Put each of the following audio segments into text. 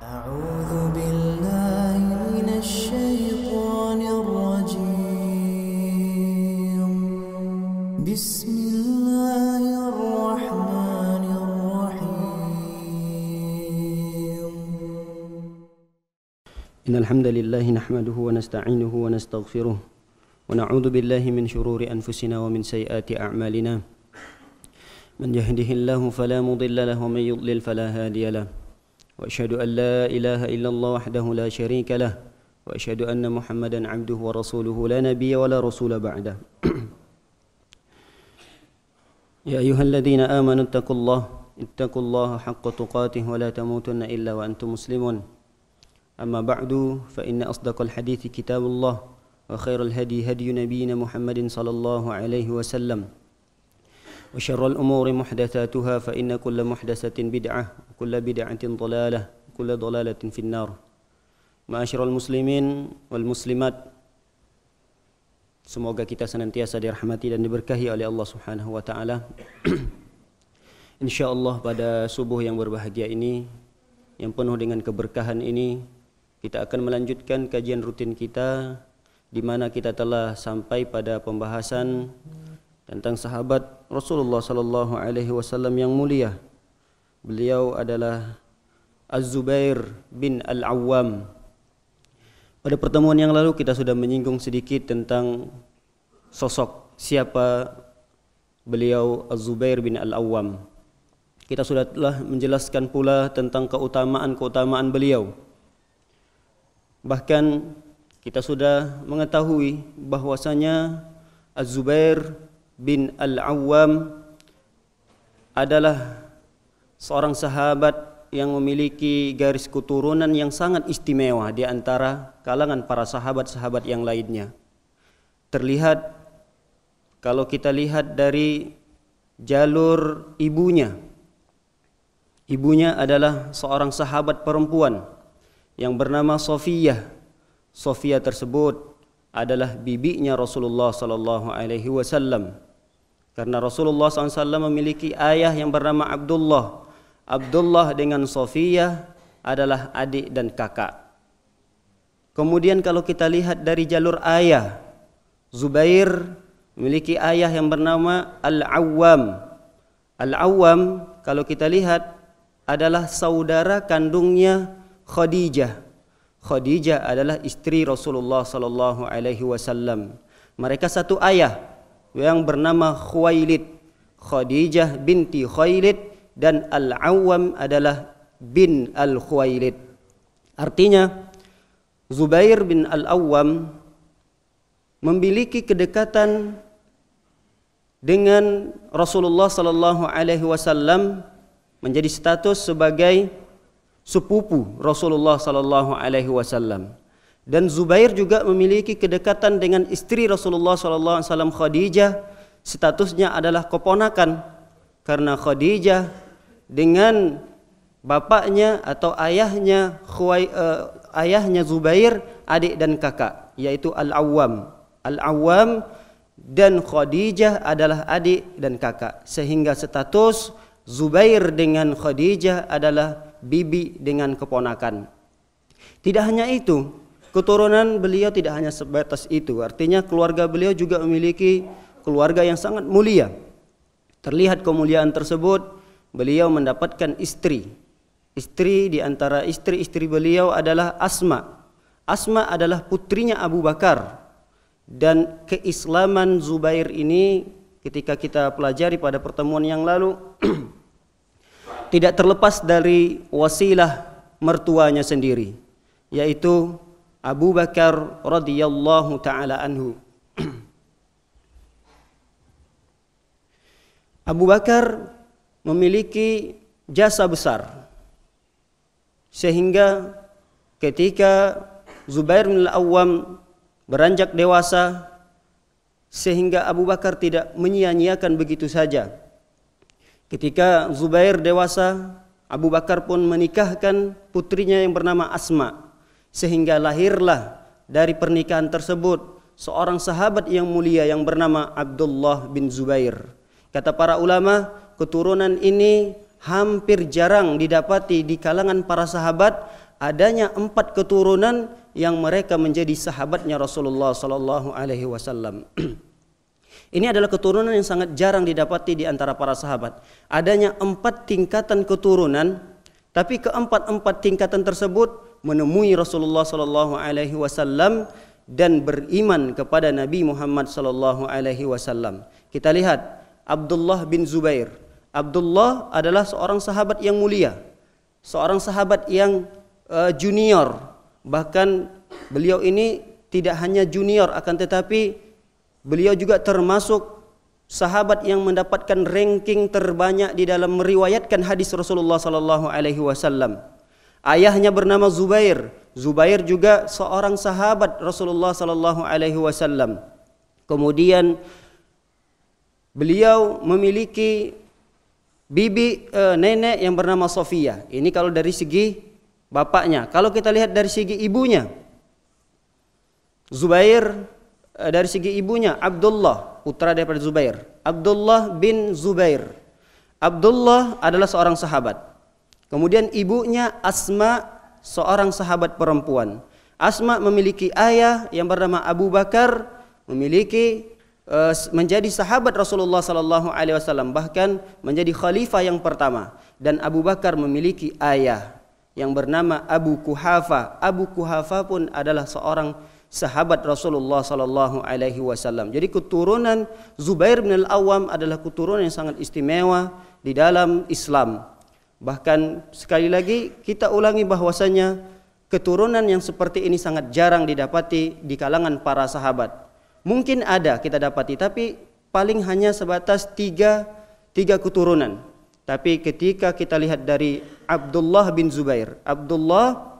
أعوذ بالله من الشيطان الرجيم بسم الله الرحمن الرحيم إن الحمد لله نحمده ونستعينه ونستغفره ونعوذ بالله من شرور أنفسنا ومن سيئات أعمالنا من يهده الله فلا مضل له ومن يضلل فلا هادي له وأشهد أن لا إله إلا الله وحده لا شريك له وأشهد أن محمدا عبده ورسوله لا نبي ولا رسول بعده يا أيها الذين آمنوا اتقوا الله حق تقاته ولا تموتن إلا وأنتم مسلمون أما بعد فإن أصدق الحديث كتاب الله وخير الهدي هدي نبينا محمد صلى الله عليه وسلم وشر الأمور محدثاتها فإن كل محدثة بدعة وكل بدعة ضلالة وكل ضلالة في النار. Ma'asyiral muslimin wal muslimat, semoga kita senantiasa dirahmati dan diberkahi oleh Allah Subhanahu wa taala. Insyaallah pada subuh yang berbahagia ini, yang penuh dengan keberkahan ini, kita akan melanjutkan kajian rutin kita di mana kita telah sampai pada pembahasan tentang sahabat Rasulullah sallallahu alaihi wasallam yang mulia. Beliau adalah Az-Zubair bin Al-Awwam. Pada pertemuan yang lalu kita sudah menyinggung sedikit tentang sosok siapa beliau Az-Zubair bin Al-Awwam. Kita sudah telah menjelaskan pula tentang keutamaan-keutamaan beliau. Bahkan kita sudah mengetahui bahwasanya Az-Zubair bin Al-Awwam adalah seorang sahabat yang memiliki garis keturunan yang sangat istimewa di antara kalangan para sahabat-sahabat yang lainnya. Terlihat kalau kita lihat dari jalur ibunya. Ibunya adalah seorang sahabat perempuan yang bernama Sofiyah. Sofiyah tersebut adalah bibinya Rasulullah sallallahu alaihi wasallam. Karena Rasulullah SAW memiliki ayah yang bernama Abdullah. Abdullah dengan Sofiyah adalah adik dan kakak. Kemudian kalau kita lihat dari jalur ayah, Zubair memiliki ayah yang bernama Al-Awwam. Al-Awwam kalau kita lihat adalah saudara kandungnya Khadijah. Khadijah adalah istri Rasulullah sallallahu alaihi wasallam. Mereka satu ayah yang bernama Khuwailid. Khadijah binti Khuwailid dan Al-Awwam adalah bin Al-Khuwailid. Artinya Zubair bin Al-Awwam memiliki kedekatan dengan Rasulullah sallallahu alaihi wasallam, menjadi status sebagai sepupu Rasulullah sallallahu alaihi wasallam. Dan Zubair juga memiliki kedekatan dengan istri Rasulullah sallallahu alaihi wasallam Khadijah, statusnya adalah keponakan karena Khadijah dengan bapaknya atau ayahnya ayahnya Zubair adik dan kakak, yaitu Al-Awwam. Al-Awwam dan Khadijah adalah adik dan kakak, sehingga status Zubair dengan Khadijah adalah bibi dengan keponakan. Tidak hanya itu, keturunan beliau tidak hanya sebatas itu. Artinya keluarga beliau juga memiliki keluarga yang sangat mulia. Terlihat kemuliaan tersebut, beliau mendapatkan istri. Istri di antara istri-istri beliau adalah Asma. Asma adalah putrinya Abu Bakar. Dan keislaman Zubair ini ketika kita pelajari pada pertemuan yang lalu tidak terlepas dari wasilah mertuanya sendiri, yaitu Abu Bakar radhiyallahu taala anhu. Abu Bakar memiliki jasa besar, sehingga ketika Zubair bin Al-Awwam beranjak dewasa, sehingga Abu Bakar tidak menyia-nyiakan begitu saja. Ketika Zubair dewasa, Abu Bakar pun menikahkan putrinya yang bernama Asma, sehingga lahirlah dari pernikahan tersebut seorang sahabat yang mulia yang bernama Abdullah bin Zubair. Kata para ulama, keturunan ini hampir jarang didapati di kalangan para sahabat, adanya 4 keturunan yang mereka menjadi sahabatnya Rasulullah sallallahu alaihi wasallam. Ini adalah keturunan yang sangat jarang didapati di antara para sahabat. Adanya 4 tingkatan keturunan, tapi keempat tingkatan tersebut menemui Rasulullah sallallahu alaihi wasallam dan beriman kepada Nabi Muhammad sallallahu alaihi wasallam. Kita lihat Abdullah bin Zubair. Abdullah adalah seorang sahabat yang mulia, seorang sahabat yang junior. Bahkan beliau ini tidak hanya junior, akan tetapi beliau juga termasuk sahabat yang mendapatkan ranking terbanyak di dalam meriwayatkan hadis Rasulullah sallallahu alaihi wasallam. Ayahnya bernama Zubair. Zubair juga seorang sahabat Rasulullah sallallahu alaihi wasallam. Kemudian beliau memiliki nenek yang bernama Sofia. Ini kalau dari segi bapaknya. Kalau kita lihat dari segi ibunya, Zubair, dari segi ibunya Abdullah, putra daripada Zubair, Abdullah bin Zubair. Abdullah adalah seorang sahabat. Kemudian ibunya Asma, seorang sahabat perempuan. Asma memiliki ayah yang bernama Abu Bakar, menjadi sahabat Rasulullah sallallahu alaihi wasallam, bahkan menjadi khalifah yang pertama. Dan Abu Bakar memiliki ayah yang bernama Abu Kuhafa. Abu Kuhafa pun adalah seorang sahabat Rasulullah sallallahu alaihi wasallam. Jadi keturunan Zubair bin Al-Awwam adalah keturunan yang sangat istimewa di dalam Islam. Bahkan sekali lagi kita ulangi bahwasanya keturunan yang seperti ini sangat jarang didapati di kalangan para sahabat. Mungkin ada kita dapati, tapi paling hanya sebatas tiga keturunan. Tapi ketika kita lihat dari Abdullah bin Zubair, Abdullah,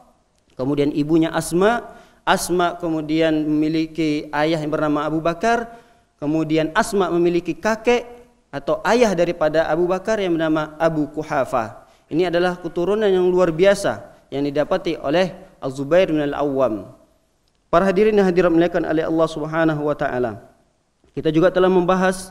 kemudian ibunya Asma, Asma kemudian memiliki ayah yang bernama Abu Bakar, kemudian Asma memiliki kakek atau ayah daripada Abu Bakar yang bernama Abu Kuhafa. Ini adalah keturunan yang luar biasa yang didapati oleh Az-Zubair bin Al-Awwam. Para hadirin yang hadirat muliakan oleh Allah Subhanahu wa taala. Kita juga telah membahas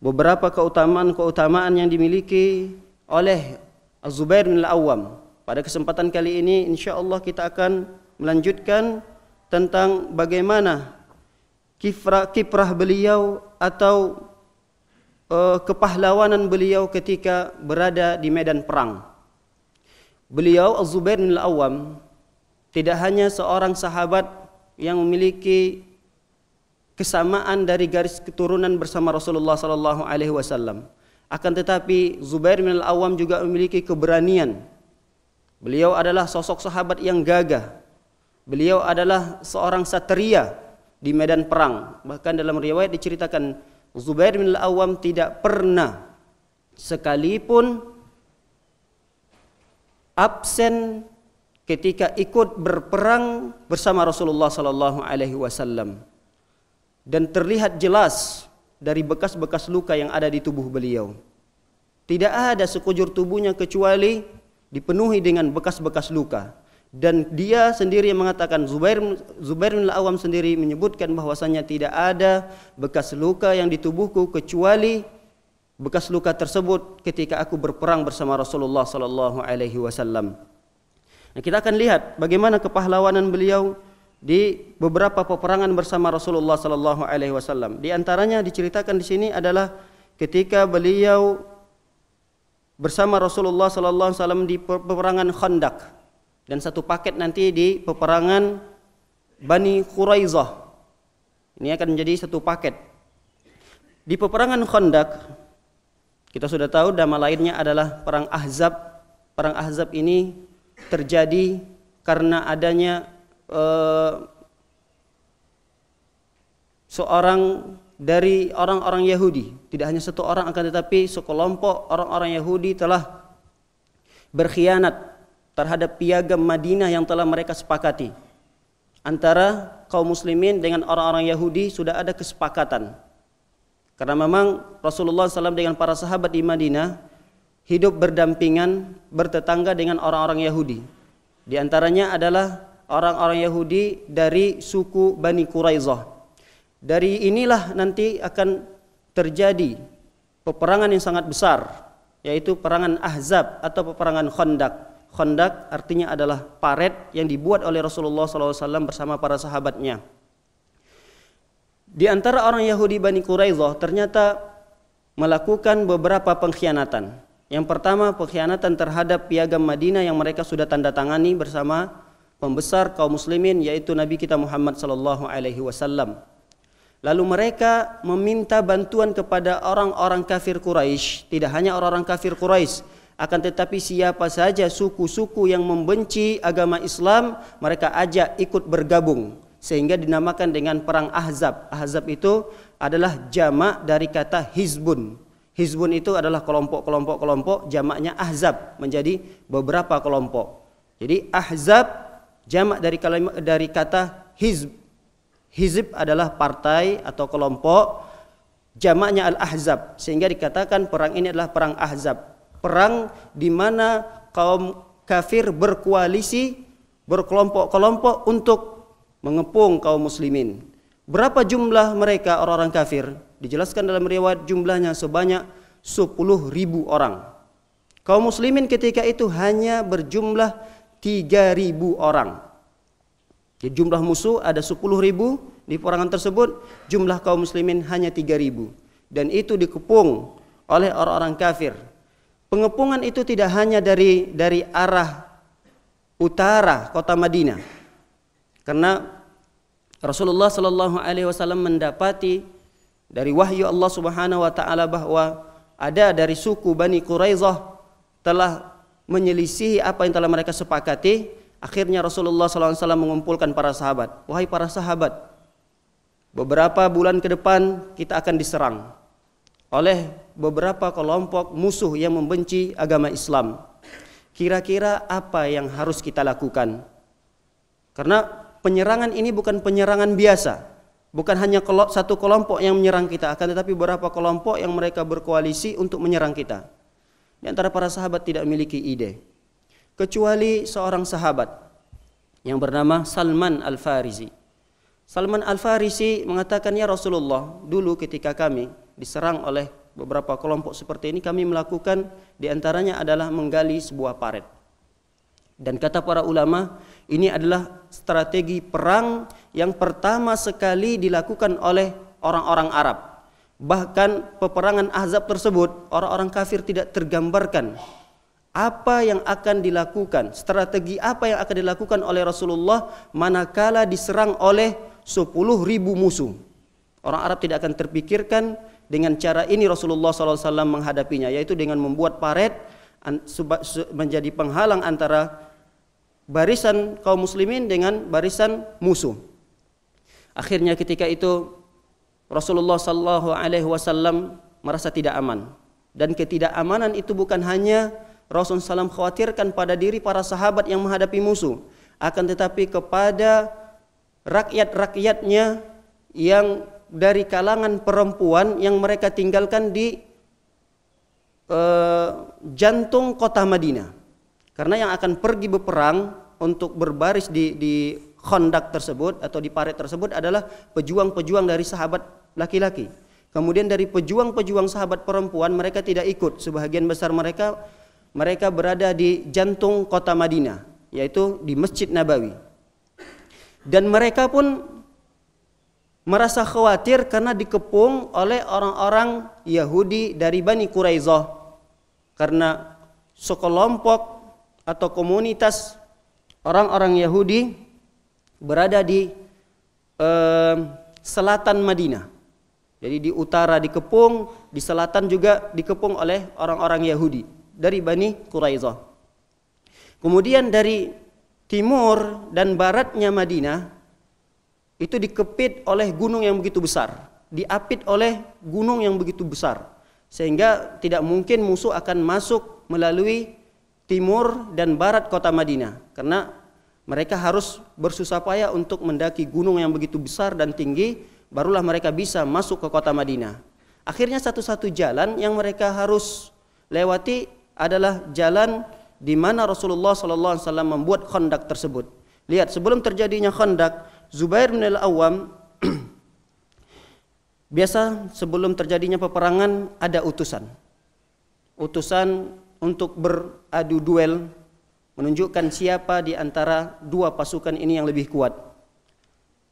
beberapa keutamaan yang dimiliki oleh Az-Zubair bin Al-Awwam. Pada kesempatan kali ini insyaallah kita akan melanjutkan tentang bagaimana kiprah beliau atau kepahlawanan beliau ketika berada di medan perang. Beliau Az-Zubair bin Al-Awwam tidak hanya seorang sahabat yang memiliki kesamaan dari garis keturunan bersama Rasulullah sallallahu alaihi wasallam, akan tetapi Zubair bin Al-Awwam juga memiliki keberanian. Beliau adalah sosok sahabat yang gagah. Beliau adalah seorang satria di medan perang. Bahkan dalam riwayat diceritakan Zubair bin Al-Awwam tidak pernah sekalipun absen ketika ikut berperang bersama Rasulullah sallallahu alaihi wasallam. Dan terlihat jelas dari bekas-bekas luka yang ada di tubuh beliau. Tidak ada sekujur tubuhnya kecuali dipenuhi dengan bekas-bekas luka. Dan dia sendiri yang mengatakan, Zubair bin Al-Awwam sendiri menyebutkan bahwasanya tidak ada bekas luka yang di tubuhku kecuali bekas luka tersebut ketika aku berperang bersama Rasulullah sallallahu alaihi wasallam. Nah, kita akan lihat bagaimana kepahlawanan beliau di beberapa peperangan bersama Rasulullah sallallahu alaihi wasallam. Di antaranya diceritakan di sini adalah ketika beliau bersama Rasulullah sallallahu alaihi wasallam di peperangan Khandaq, dan satu paket nanti di peperangan Bani Quraizah. Ini akan menjadi satu paket. Di peperangan Khandaq kita sudah tahu nama lainnya adalah perang Ahzab. Perang Ahzab ini terjadi karena adanya seorang dari orang-orang Yahudi, tidak hanya satu orang akan tetapi sekelompok orang-orang Yahudi telah berkhianat terhadap piagam Madinah yang telah mereka sepakati. Antara kaum muslimin dengan orang-orang Yahudi sudah ada kesepakatan. Karena memang Rasulullah SAW dengan para sahabat di Madinah hidup berdampingan, bertetangga dengan orang-orang Yahudi. Di antaranya adalah orang-orang Yahudi dari suku Bani Quraizah. Dari inilah nanti akan terjadi peperangan yang sangat besar, yaitu peperangan Ahzab atau peperangan Khandaq. Khandaq artinya adalah paret yang dibuat oleh Rasulullah SAW bersama para sahabatnya. Di antara orang Yahudi Bani Quraidah ternyata melakukan beberapa pengkhianatan. Yang pertama, pengkhianatan terhadap piagam Madinah yang mereka sudah tanda tangani bersama pembesar kaum muslimin, yaitu Nabi kita Muhammad SAW. Lalu mereka meminta bantuan kepada orang-orang kafir Quraisy, tidak hanya orang-orang kafir Quraisy, akan tetapi siapa saja suku-suku yang membenci agama Islam, mereka ajak ikut bergabung, sehingga dinamakan dengan perang Ahzab. Ahzab itu adalah jamak dari kata Hizbun. Hizbun itu adalah kelompok-kelompok, jamaknya Ahzab, menjadi beberapa kelompok. Jadi Ahzab jamak dari kata Hizb. Hizb adalah partai atau kelompok, jamaknya Al-Ahzab, sehingga dikatakan perang ini adalah perang Ahzab. Perang di mana kaum kafir berkoalisi, berkelompok-kelompok untuk mengepung kaum muslimin. Berapa jumlah mereka orang-orang kafir? Dijelaskan dalam riwayat jumlahnya sebanyak 10.000 orang. Kaum muslimin ketika itu hanya berjumlah 3.000 orang. Jadi jumlah musuh ada 10.000 di peperangan tersebut, jumlah kaum muslimin hanya 3.000. Dan itu dikepung oleh orang-orang kafir. Pengepungan itu tidak hanya dari arah utara kota Madinah, karena Rasulullah SAW mendapati dari wahyu Allah Subhanahu Wa Taala bahwa ada dari suku Bani Quraidah telah menyelisihi apa yang telah mereka sepakati. Akhirnya Rasulullah SAW mengumpulkan para sahabat. Wahai para sahabat, beberapa bulan ke depan kita akan diserang oleh beberapa kelompok musuh yang membenci agama Islam. Kira-kira apa yang harus kita lakukan? Karena penyerangan ini bukan penyerangan biasa, bukan hanya satu kelompok yang menyerang kita, akan tetapi beberapa kelompok yang mereka berkoalisi untuk menyerang kita. Di antara para sahabat tidak memiliki ide, kecuali seorang sahabat yang bernama Salman Al-Farisi. Salman Al-Farisi mengatakan, ya Rasulullah, dulu ketika kami diserang oleh beberapa kelompok seperti ini, kami melakukan diantaranya adalah menggali sebuah paret. Dan kata para ulama, ini adalah strategi perang yang pertama sekali dilakukan oleh orang-orang Arab. Bahkan peperangan Ahzab tersebut, orang-orang kafir tidak tergambarkan apa yang akan dilakukan, strategi apa yang akan dilakukan oleh Rasulullah manakala diserang oleh 10.000 musuh. Orang Arab tidak akan terpikirkan dengan cara ini Rasulullah SAW menghadapinya, yaitu dengan membuat paret menjadi penghalang antara barisan kaum muslimin dengan barisan musuh. Akhirnya ketika itu Rasulullah SAW merasa tidak aman, dan ketidakamanan itu bukan hanya Rasulullah SAW khawatirkan pada diri para sahabat yang menghadapi musuh, akan tetapi kepada rakyat-rakyatnya yang dari kalangan perempuan yang mereka tinggalkan di jantung kota Madinah. Karena yang akan pergi berperang untuk berbaris di Khandaq tersebut atau di paret tersebut adalah pejuang-pejuang dari sahabat laki-laki. Kemudian dari pejuang-pejuang sahabat perempuan mereka tidak ikut. Sebahagian besar mereka berada di jantung kota Madinah, yaitu di Masjid Nabawi. Dan mereka pun merasa khawatir karena dikepung oleh orang-orang Yahudi dari Bani Quraidah, karena sekelompok atau komunitas orang-orang Yahudi berada di selatan Madinah. Jadi di utara dikepung, di selatan juga dikepung oleh orang-orang Yahudi dari Bani Quraidah. Kemudian dari timur dan baratnya Madinah itu dikepit oleh gunung yang begitu besar, diapit oleh gunung yang begitu besar, sehingga tidak mungkin musuh akan masuk melalui timur dan barat kota Madinah, karena mereka harus bersusah payah untuk mendaki gunung yang begitu besar dan tinggi, barulah mereka bisa masuk ke kota Madinah. Akhirnya satu-satu jalan yang mereka harus lewati adalah jalan di mana Rasulullah SAW membuat Khandaq tersebut. Lihat, sebelum terjadinya Khandaq, Zubair bin Al-Awwam biasa sebelum terjadinya peperangan ada utusan untuk beradu duel menunjukkan siapa di antara dua pasukan ini yang lebih kuat.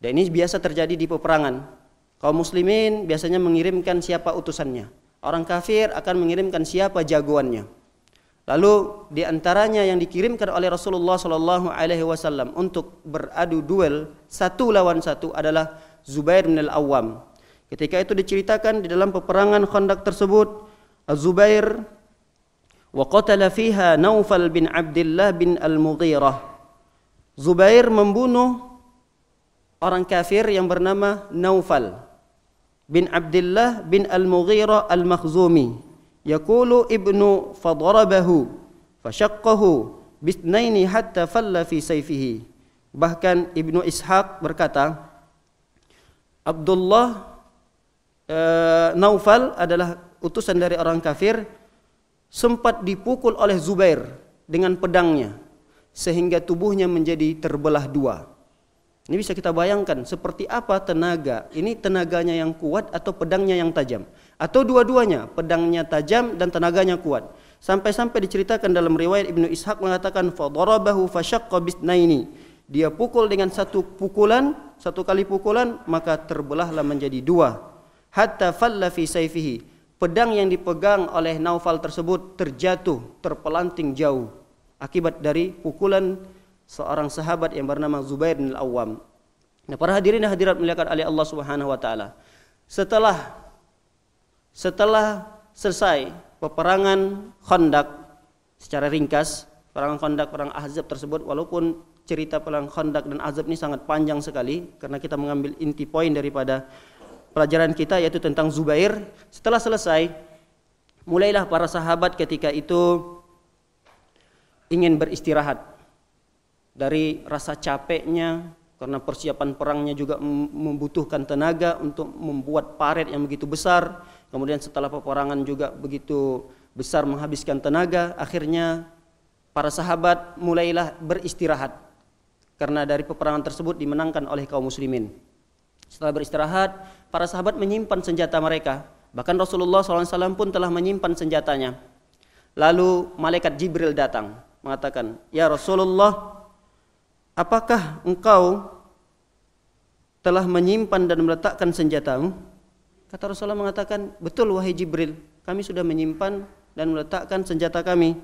Dan ini biasa terjadi di peperangan. Kaum muslimin biasanya mengirimkan siapa utusannya. Orang kafir akan mengirimkan siapa jagoannya. Lalu di antaranya yang dikirimkan oleh Rasulullah SAW untuk beradu duel 1 lawan 1 adalah Zubair bin Al-Awwam. Ketika itu diceritakan di dalam peperangan Khandaq tersebut, Az-Zubair wa qatala fiha Naufal bin Abdullah bin Al-Mughirah. Zubair membunuh orang kafir yang bernama Naufal bin Abdullah bin Al-Mughirah Al-Makhzumi. Yaqulu ibnu fadarabahu fashaqqahu bisnaini hatta falla fi sayfihi. Bahkan Ibnu Ishaq berkata, Naufal adalah utusan dari orang kafir, sempat dipukul oleh Zubair dengan pedangnya sehingga tubuhnya menjadi terbelah dua. Ini bisa kita bayangkan seperti apa tenaga. Ini tenaganya yang kuat atau pedangnya yang tajam, atau dua-duanya, pedangnya tajam dan tenaganya kuat. Sampai-sampai diceritakan dalam riwayat Ibnu Ishaq mengatakan fadarabahu fashaqqa bisnaini. Dia pukul dengan satu kali pukulan, maka terbelahlah menjadi dua. Hatta falla fi sayfihi. Pedang yang dipegang oleh Naufal tersebut terjatuh, terpelanting jauh akibat dari pukulan seorang sahabat yang bernama Zubair bin Al-Awwam. Nah, para hadirin dan hadirat muliakan oleh Allah Subhanahu wa taala. Setelah selesai peperangan Khandaq secara ringkas, perang Khandaq, perang Ahzab tersebut, walaupun cerita perang Khandaq dan Ahzab ini sangat panjang sekali karena kita mengambil inti poin daripada pelajaran kita yaitu tentang Zubair. Setelah selesai, mulailah para sahabat ketika itu ingin beristirahat dari rasa capeknya, karena persiapan perangnya juga membutuhkan tenaga untuk membuat paret yang begitu besar. Kemudian setelah peperangan juga begitu besar menghabiskan tenaga. Akhirnya para sahabat mulailah beristirahat karena dari peperangan tersebut dimenangkan oleh kaum muslimin. Setelah beristirahat, para sahabat menyimpan senjata mereka. Bahkan Rasulullah SAW pun telah menyimpan senjatanya. Lalu malaikat Jibril datang mengatakan, "Ya Rasulullah, apakah engkau telah menyimpan dan meletakkan senjatamu?" Kata Rasulullah mengatakan, "Betul wahai Jibril, kami sudah menyimpan dan meletakkan senjata kami."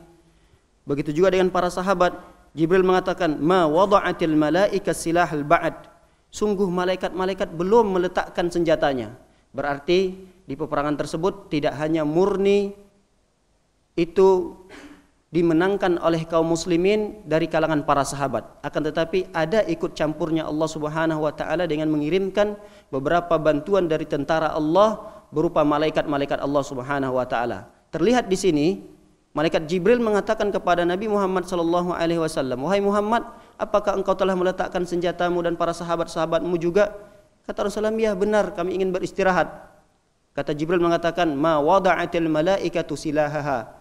Begitu juga dengan para sahabat. Jibril mengatakan, "Ma wada'atil malaika silahal ba'd." Sungguh malaikat-malaikat belum meletakkan senjatanya. Berarti di peperangan tersebut tidak hanya murni itu dimenangkan oleh kaum muslimin dari kalangan para sahabat, akan tetapi ada ikut campurnya Allah Subhanahu wa taala dengan mengirimkan beberapa bantuan dari tentara Allah berupa malaikat-malaikat Allah Subhanahu wa taala. Terlihat di sini malaikat Jibril mengatakan kepada Nabi Muhammad sallallahu alaihi wasallam, "Wahai Muhammad, apakah engkau telah meletakkan senjatamu dan para sahabat-sahabatmu juga?" Kata Rasulullah, "Ya benar, kami ingin beristirahat." Kata Jibril mengatakan, "Ma wada'atil malaikatu silahaha."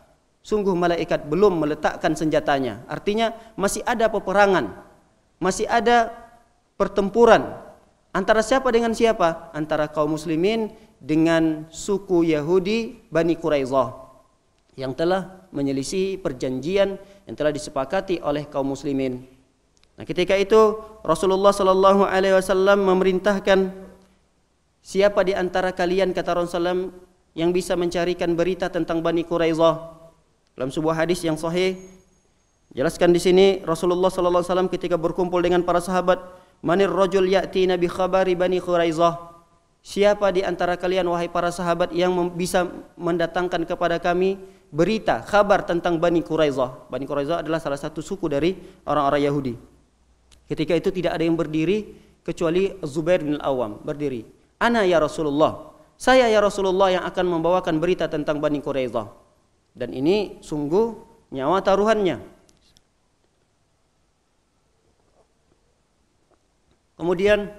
Sungguh malaikat belum meletakkan senjatanya. Artinya masih ada peperangan, masih ada pertempuran antara siapa dengan siapa? Antara kaum muslimin dengan suku Yahudi Bani Quraidah yang telah menyelisih perjanjian yang telah disepakati oleh kaum muslimin. Nah, ketika itu Rasulullah sallallahu alaihi wasallam memerintahkan, "Siapa di antara kalian," kata Rasulullah, "yang bisa mencarikan berita tentang Bani Quraidah?" Dalam sebuah hadis yang sahih jelaskan di sini Rasulullah sallallahu alaihi wasallam ketika berkumpul dengan para sahabat, "Manir rajul ya'tina bi khabari Bani Quraidah?" Siapa di antara kalian wahai para sahabat yang bisa mendatangkan kepada kami berita, kabar tentang Bani Quraidah? Bani Quraidah adalah salah satu suku dari orang-orang Yahudi. Ketika itu tidak ada yang berdiri kecuali Zubair bin Al-Awwam berdiri. "Ana ya Rasulullah." Saya ya Rasulullah yang akan membawakan berita tentang Bani Quraidah. Dan ini sungguh nyawa taruhannya. Kemudian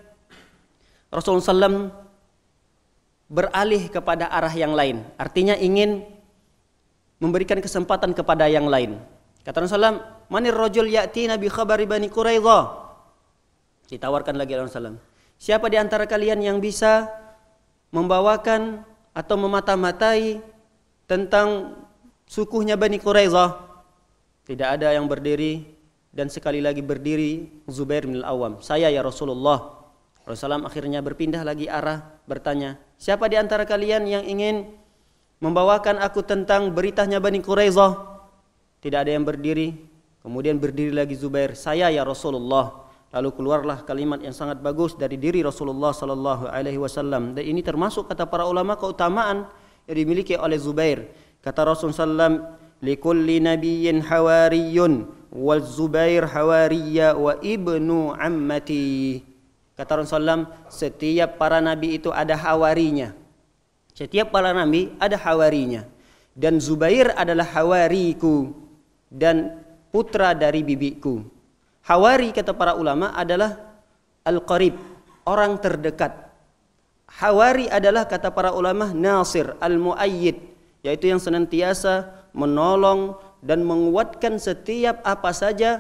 Rasulullah SAW beralih kepada arah yang lain. Artinya ingin memberikan kesempatan kepada yang lain. Kata Rasulullah SAW, "Manir rajul ya'tina bi khabari Bani Quraidah?" Ditawarkan lagi Rasulullah SAW, "Siapa di antara kalian yang bisa membawakan atau memata-matai tentang sukunya Bani Quraidah?" Tidak ada yang berdiri dan sekali lagi berdiri Zubair bin Al-Awwam. Saya ya Rasulullah. Rasulullah akhirnya berpindah lagi arah, bertanya, siapa di antara kalian yang ingin membawakan aku tentang beritanya Bani Quraidah? Tidak ada yang berdiri. Kemudian berdiri lagi Zubair, saya ya Rasulullah. Lalu keluarlah kalimat yang sangat bagus dari diri Rasulullah sallallahu alaihi wasallam. Dan ini termasuk kata para ulama keutamaan yang dimiliki oleh Zubair. Kata Rasulullah sallam, likulli nabiyyin hawariyun wal Zubair hawariya wa ibnu ammati. Kata Rasulullah sallam, setiap para nabi itu ada hawarinya. Setiap para nabi ada hawarinya. Dan Zubair adalah hawariku dan putra dari bibiku. Hawari kata para ulama adalah al-qarib, orang terdekat. Hawari adalah kata para ulama nasir, al-muayyid, yaitu yang senantiasa menolong dan menguatkan setiap apa saja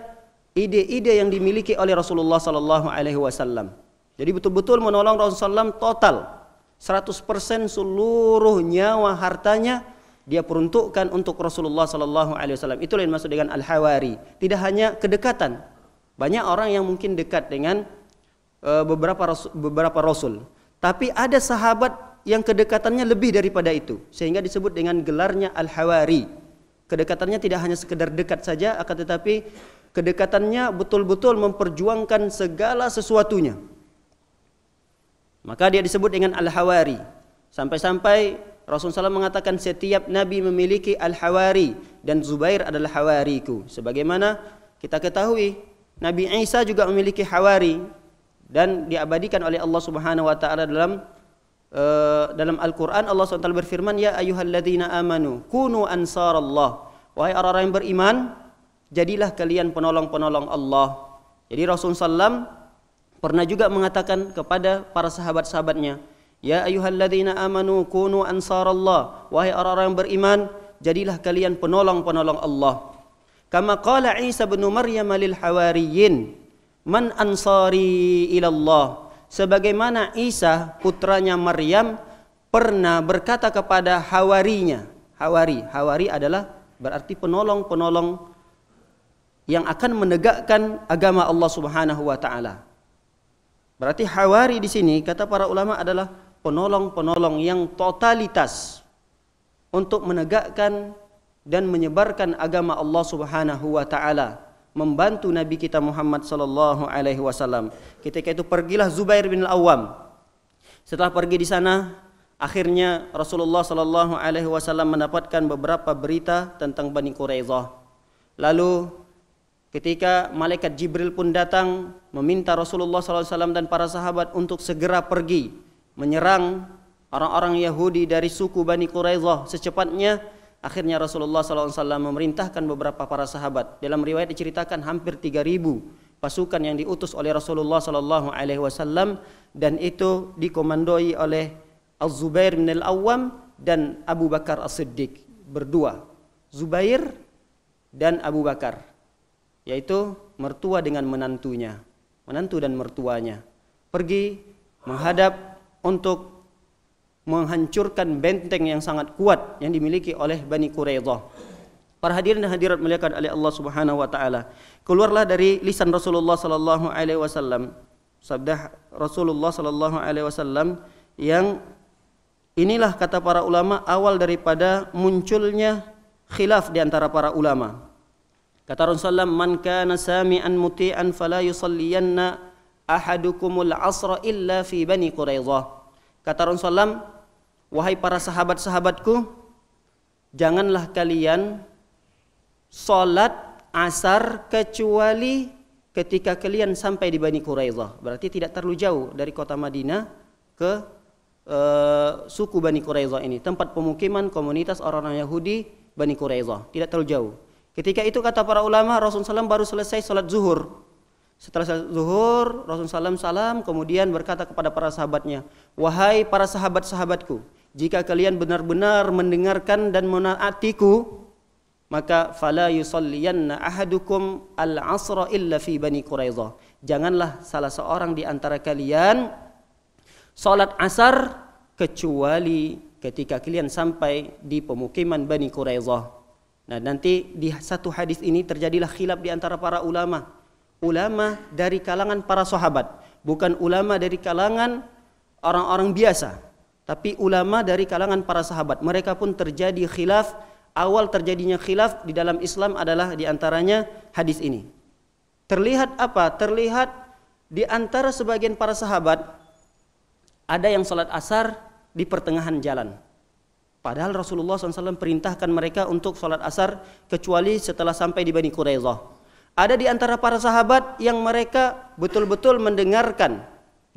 ide-ide yang dimiliki oleh Rasulullah sallallahu alaihi wasallam. Jadi betul-betul menolong Rasulullah total 100% seluruh nyawa hartanya dia peruntukkan untuk Rasulullah sallallahu alaihi wasallam. Itulah yang dimaksud dengan al-hawari. Tidak hanya kedekatan. Banyak orang yang mungkin dekat dengan beberapa rasul, tapi ada sahabat yang kedekatannya lebih daripada itu, sehingga disebut dengan gelarnya al-hawari. Kedekatannya tidak hanya sekedar dekat saja, akan tetapi kedekatannya betul-betul memperjuangkan segala sesuatunya. Maka dia disebut dengan al-hawari. Sampai-sampai Rasulullah SAW mengatakan setiap nabi memiliki al-hawari dan Zubair adalah hawariku. Sebagaimana kita ketahui Nabi Isa juga memiliki hawari dan diabadikan oleh Allah Subhanahu wa taala dalam Al-Qur'an. Allah SWT berfirman, ya ayyuhalladzina amanu kunu ansarallah. Wahai orang-orang yang beriman, jadilah kalian penolong-penolong Allah. Jadi Rasulullah SAW pernah juga mengatakan kepada para sahabat-sahabatnya, ya ayyuhalladzina amanu kunu ansarallah. Wahai orang-orang yang beriman, jadilah kalian penolong-penolong Allah. Kama qala Isa bin Maryam lil hawariyin, man ansari ilallah. Sebagaimana Isa putranya Maryam pernah berkata kepada hawarinya. Hawari adalah berarti penolong-penolong yang akan menegakkan agama Allah Subhanahu wa taala. Berarti hawari di sini kata para ulama adalah penolong-penolong yang totalitas untuk menegakkan dan menyebarkan agama Allah Subhanahu wa taala, membantu Nabi kita Muhammad sallallahu alaihi wasallam. Ketika itu pergilah Zubair bin Al-Awwam. Setelah pergi di sana, akhirnya Rasulullah sallallahu alaihi wasallam mendapatkan beberapa berita tentang Bani Quraidah. Lalu ketika malaikat Jibril pun datang meminta Rasulullah sallallahu alaihi wasallam dan para sahabat untuk segera pergi menyerang orang-orang Yahudi dari suku Bani Quraidah secepatnya. Akhirnya Rasulullah SAW memerintahkan beberapa para sahabat. Dalam riwayat diceritakan hampir 3.000 pasukan yang diutus oleh Rasulullah SAW, dan itu dikomandoi oleh Az-Zubair bin Al-Awwam dan Abu Bakar As-Siddiq berdua. Zubair dan Abu Bakar, yaitu mertua dengan menantunya, menantu dan mertuanya, pergi menghadap untuk menghancurkan benteng yang sangat kuat yang dimiliki oleh Bani Quraidah. Para hadirin dan hadirat muliakan oleh Allah Subhanahu wa taala. Keluarlah dari lisan Rasulullah sallallahu alaihi wasallam sabda Rasulullah sallallahu alaihi wasallam yang inilah kata para ulama awal daripada munculnya khilaf di antara para ulama. Kata Rasulullah, man kana sami'an muti'an fala yusalliyanna ahadukumul asra illa fi Bani Quraidah. Kata Rasulullah, wahai para sahabat-sahabatku, janganlah kalian salat asar kecuali ketika kalian sampai di Bani Quraidah. Berarti tidak terlalu jauh dari kota Madinah ke suku Bani Quraidah ini, tempat pemukiman komunitas orang-orang Yahudi Bani Quraidah, tidak terlalu jauh. Ketika itu kata para ulama, Rasulullah SAW baru selesai salat zuhur. Setelah salat zuhur, Rasulullah SAW salam, kemudian berkata kepada para sahabatnya, wahai para sahabat-sahabatku, jika kalian benar-benar mendengarkan dan menaatiku, maka fala yusalliyanna ahadukum al-asra illa fi Bani Quraidah. Janganlah salah seorang di antara kalian salat asar kecuali ketika kalian sampai di pemukiman Bani Quraidah. Nah, nanti di satu hadis ini terjadilah khilaf di antara para ulama. Ulama dari kalangan para sahabat, bukan ulama dari kalangan orang-orang biasa, tapi ulama dari kalangan para sahabat. Mereka pun terjadi khilaf. Awal terjadinya khilaf di dalam Islam adalah di antaranya hadis ini. Terlihat apa? Terlihat di antara sebagian para sahabat ada yang salat asar di pertengahan jalan. Padahal Rasulullah SAW perintahkan mereka untuk salat asar kecuali setelah sampai di Bani Quraidah. Ada di antara para sahabat yang mereka betul-betul mendengarkan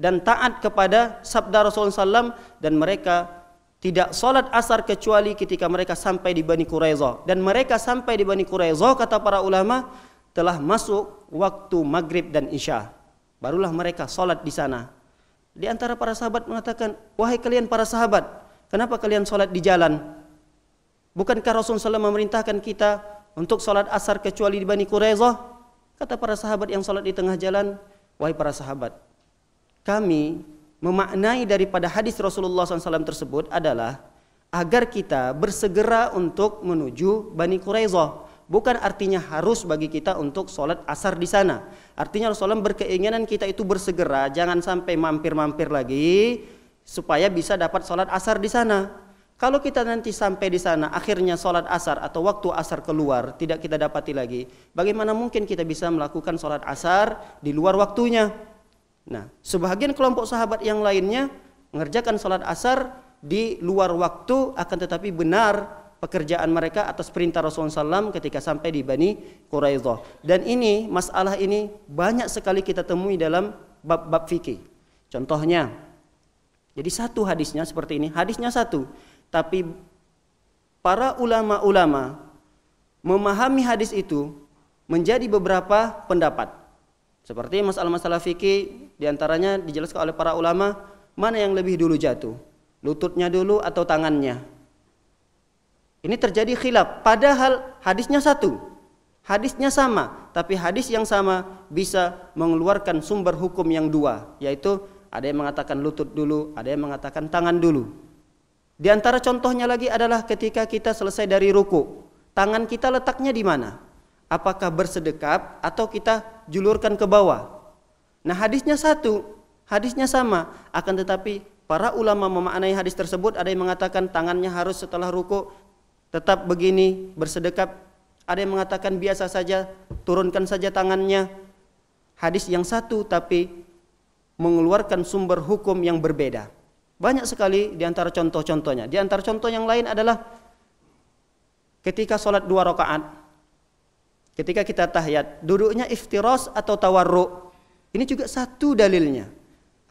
dan taat kepada sabda Rasulullah SAW, dan mereka tidak salat asar kecuali ketika mereka sampai di Bani Quraidah. Dan mereka sampai di Bani Quraidah, kata para ulama, telah masuk waktu maghrib dan isya. Barulah mereka salat di sana. Di antara para sahabat mengatakan, wahai kalian para sahabat, kenapa kalian salat di jalan? Bukankah Rasulullah SAW memerintahkan kita untuk salat asar kecuali di Bani Quraidah? Kata para sahabat yang salat di tengah jalan, wahai para sahabat, kami memaknai daripada hadis Rasulullah SAW tersebut adalah agar kita bersegera untuk menuju Bani Quraidah. Bukan artinya harus bagi kita untuk salat asar di sana. Artinya Rasulullah berkeinginan kita itu bersegera, jangan sampai mampir-mampir lagi supaya bisa dapat salat asar di sana. Kalau kita nanti sampai di sana akhirnya salat asar atau waktu asar keluar tidak kita dapati lagi, bagaimana mungkin kita bisa melakukan salat asar di luar waktunya? Nah, sebagian kelompok sahabat yang lainnya mengerjakan salat asar di luar waktu, akan tetapi benar pekerjaan mereka atas perintah Rasulullah SAW ketika sampai di Bani Quraidah. Dan ini, masalah ini banyak sekali kita temui dalam bab-bab fikih. Contohnya, jadi satu hadisnya seperti ini, hadisnya satu, tapi para ulama-ulama memahami hadis itu menjadi beberapa pendapat. Seperti masalah-masalah fikih, diantaranya dijelaskan oleh para ulama, mana yang lebih dulu jatuh, lututnya dulu atau tangannya. Ini terjadi khilaf, padahal hadisnya satu, hadisnya sama, tapi hadis yang sama bisa mengeluarkan sumber hukum yang dua, yaitu ada yang mengatakan lutut dulu, ada yang mengatakan tangan dulu. Di antara contohnya lagi adalah ketika kita selesai dari ruku, tangan kita letaknya di mana? Apakah bersedekap atau kita julurkan ke bawah? Nah, hadisnya satu, hadisnya sama, akan tetapi para ulama memaknai hadis tersebut, ada yang mengatakan tangannya harus setelah ruku tetap begini bersedekap, ada yang mengatakan biasa saja, turunkan saja tangannya. Hadis yang satu tapi mengeluarkan sumber hukum yang berbeda. Banyak sekali di antara contoh-contohnya. Di antara contoh yang lain adalah ketika sholat 2 rakaat, ketika kita tahiyat, duduknya iftiras atau tawarruk. Ini juga satu dalilnya.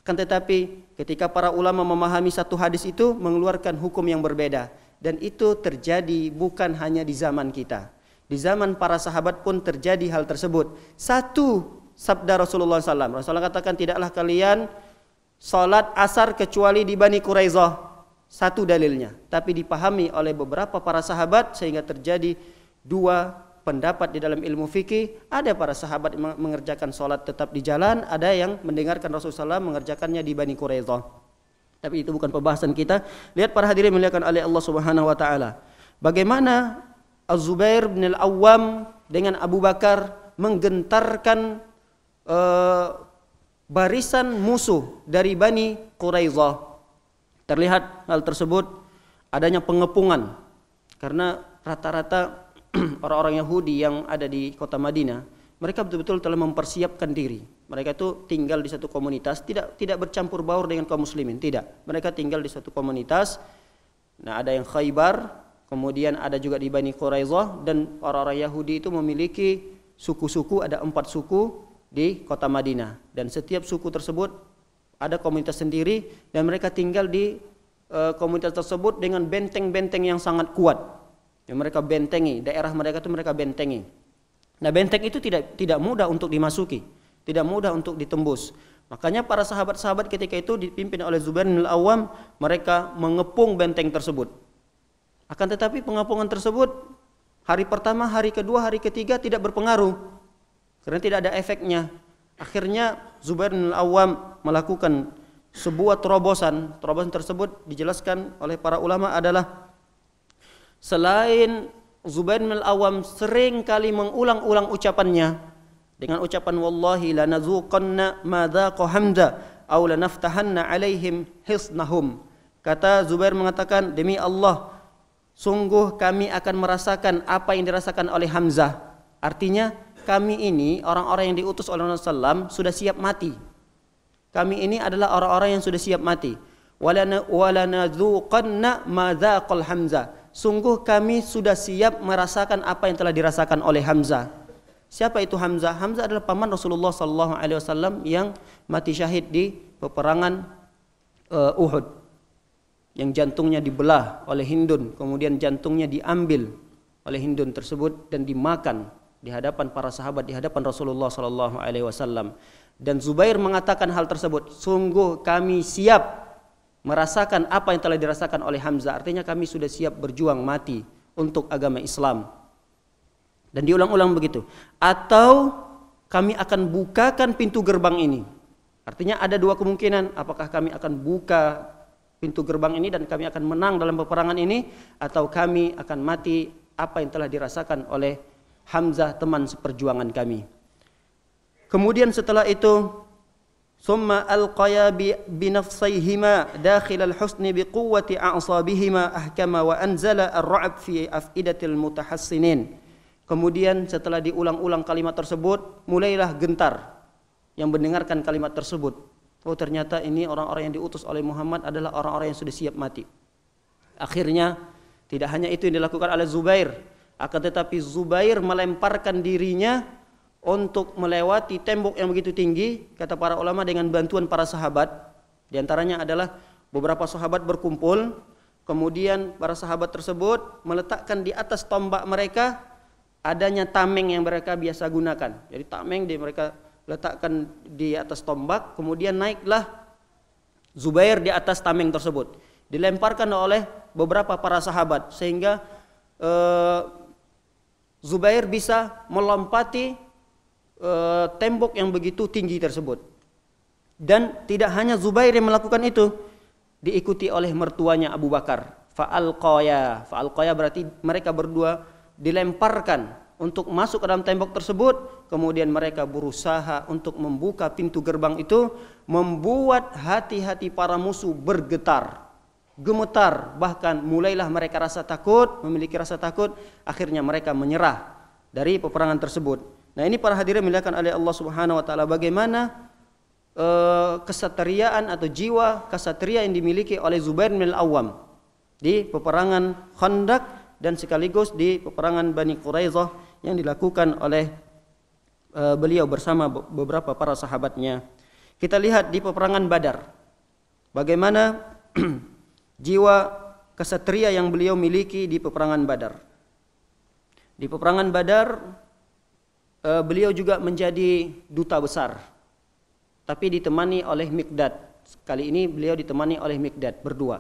Akan tetapi ketika para ulama memahami satu hadis itu mengeluarkan hukum yang berbeda. Dan itu terjadi bukan hanya di zaman kita. Di zaman para sahabat pun terjadi hal tersebut. Satu sabda Rasulullah SAW. Rasulullah katakan, tidaklah kalian salat asar kecuali di Bani Quraidah. Satu dalilnya. Tapi dipahami oleh beberapa para sahabat sehingga terjadi dua pendapat di dalam ilmu fikih. Ada para sahabat yang mengerjakan salat tetap di jalan, ada yang mendengarkan Rasulullah SAW mengerjakannya di Bani Quraidah. Tapi itu bukan pembahasan kita. Lihat para hadirin muliakan oleh Allah Subhanahu wa taala. Bagaimana Az-Zubair bin Al-Awwam dengan Abu Bakar menggentarkan barisan musuh dari Bani Quraidah. Terlihat hal tersebut adanya pengepungan, karena rata-rata orang-orang Yahudi yang ada di kota Madinah, mereka betul-betul telah mempersiapkan diri. Mereka itu tinggal di satu komunitas, tidak bercampur baur dengan kaum muslimin, tidak. Mereka tinggal di satu komunitas. Nah, ada yang Khaybar, kemudian ada juga di Bani Quraidah, dan orang-orang Yahudi itu memiliki suku-suku, ada 4 suku di kota Madinah, dan setiap suku tersebut ada komunitas sendiri, dan mereka tinggal di komunitas tersebut dengan benteng-benteng yang sangat kuat. Yang mereka bentengi, daerah mereka itu mereka bentengi. Nah, benteng itu tidak mudah untuk dimasuki, tidak mudah untuk ditembus. Makanya para sahabat-sahabat ketika itu dipimpin oleh Zubair bin Al-Awwam, mereka mengepung benteng tersebut. Akan tetapi pengepungan tersebut hari pertama, hari kedua, hari ketiga tidak berpengaruh, karena tidak ada efeknya. Akhirnya Zubair bin Al-Awwam melakukan sebuah terobosan. Terobosan tersebut dijelaskan oleh para ulama adalah selain Zubair bin Al-Awwam sering kali mengulang-ulang ucapannya dengan ucapan wallahi lanazuqanna ma dhaqa Hamzah aw lanaftahanna alaihim hisnahum. Kata Zubair mengatakan, demi Allah, sungguh kami akan merasakan apa yang dirasakan oleh Hamzah. Artinya kami ini orang-orang yang diutus oleh Rasulullah SAW sudah siap mati. Kami ini adalah orang-orang yang sudah siap mati. Walanadzuqanna ma dzaqal Hamzah. Sungguh kami sudah siap merasakan apa yang telah dirasakan oleh Hamzah. Siapa itu Hamzah? Hamzah adalah paman Rasulullah SAW yang mati syahid di peperangan Uhud, yang jantungnya dibelah oleh Hindun, kemudian jantungnya diambil oleh Hindun tersebut dan dimakan di hadapan para sahabat, di hadapan Rasulullah SAW. Dan Zubair mengatakan hal tersebut, sungguh kami siap merasakan apa yang telah dirasakan oleh Hamzah. Artinya kami sudah siap berjuang mati untuk agama Islam. Dan diulang-ulang begitu. Atau kami akan bukakan pintu gerbang ini. Artinya ada dua kemungkinan, apakah kami akan buka pintu gerbang ini dan kami akan menang dalam peperangan ini, atau kami akan mati apa yang telah dirasakan oleh Hamzah, teman seperjuangan kami. Kemudian setelah itu, summa alqaya binafsayhima dakhil al-husni biquwwati a'sabihima ahkama wa anzala ar-ra'b fi afidatil mutahassinin. Kemudian setelah diulang-ulang kalimat tersebut, mulailah gentar yang mendengarkan kalimat tersebut. Oh, ternyata ini orang-orang yang diutus oleh Muhammad adalah orang-orang yang sudah siap mati. Akhirnya tidak hanya itu yang dilakukan oleh Zubair, akan tetapi Zubair melemparkan dirinya untuk melewati tembok yang begitu tinggi, kata para ulama, dengan bantuan para sahabat. Di antaranya adalah beberapa sahabat berkumpul, kemudian para sahabat tersebut meletakkan di atas tombak mereka adanya tameng yang mereka biasa gunakan. Jadi tameng mereka letakkan di atas tombak, kemudian naiklah Zubair di atas tameng tersebut, dilemparkan oleh beberapa para sahabat sehingga Zubair bisa melompati tembok yang begitu tinggi tersebut. Dan tidak hanya Zubair yang melakukan itu, diikuti oleh mertuanya Abu Bakar. Fa'alqaya berarti mereka berdua dilemparkan untuk masuk ke dalam tembok tersebut. Kemudian mereka berusaha untuk membuka pintu gerbang itu, membuat hati-hati para musuh bergetar, gemetar, bahkan mulailah mereka memiliki rasa takut. Akhirnya mereka menyerah dari peperangan tersebut. Nah, ini para hadirin dimuliakan oleh Allah Subhanahu wa taala, bagaimana kesatriaan atau jiwa kesatria yang dimiliki oleh Zubair bin Al-Awwam di peperangan Khandaq dan sekaligus di peperangan Bani Quraidah yang dilakukan oleh beliau bersama beberapa para sahabatnya. Kita lihat di peperangan Badar, bagaimana jiwa kesatria yang beliau miliki di peperangan Badar. Di peperangan Badar beliau juga menjadi duta besar, tapi ditemani oleh Miqdad. Kali ini beliau ditemani oleh Miqdad berdua.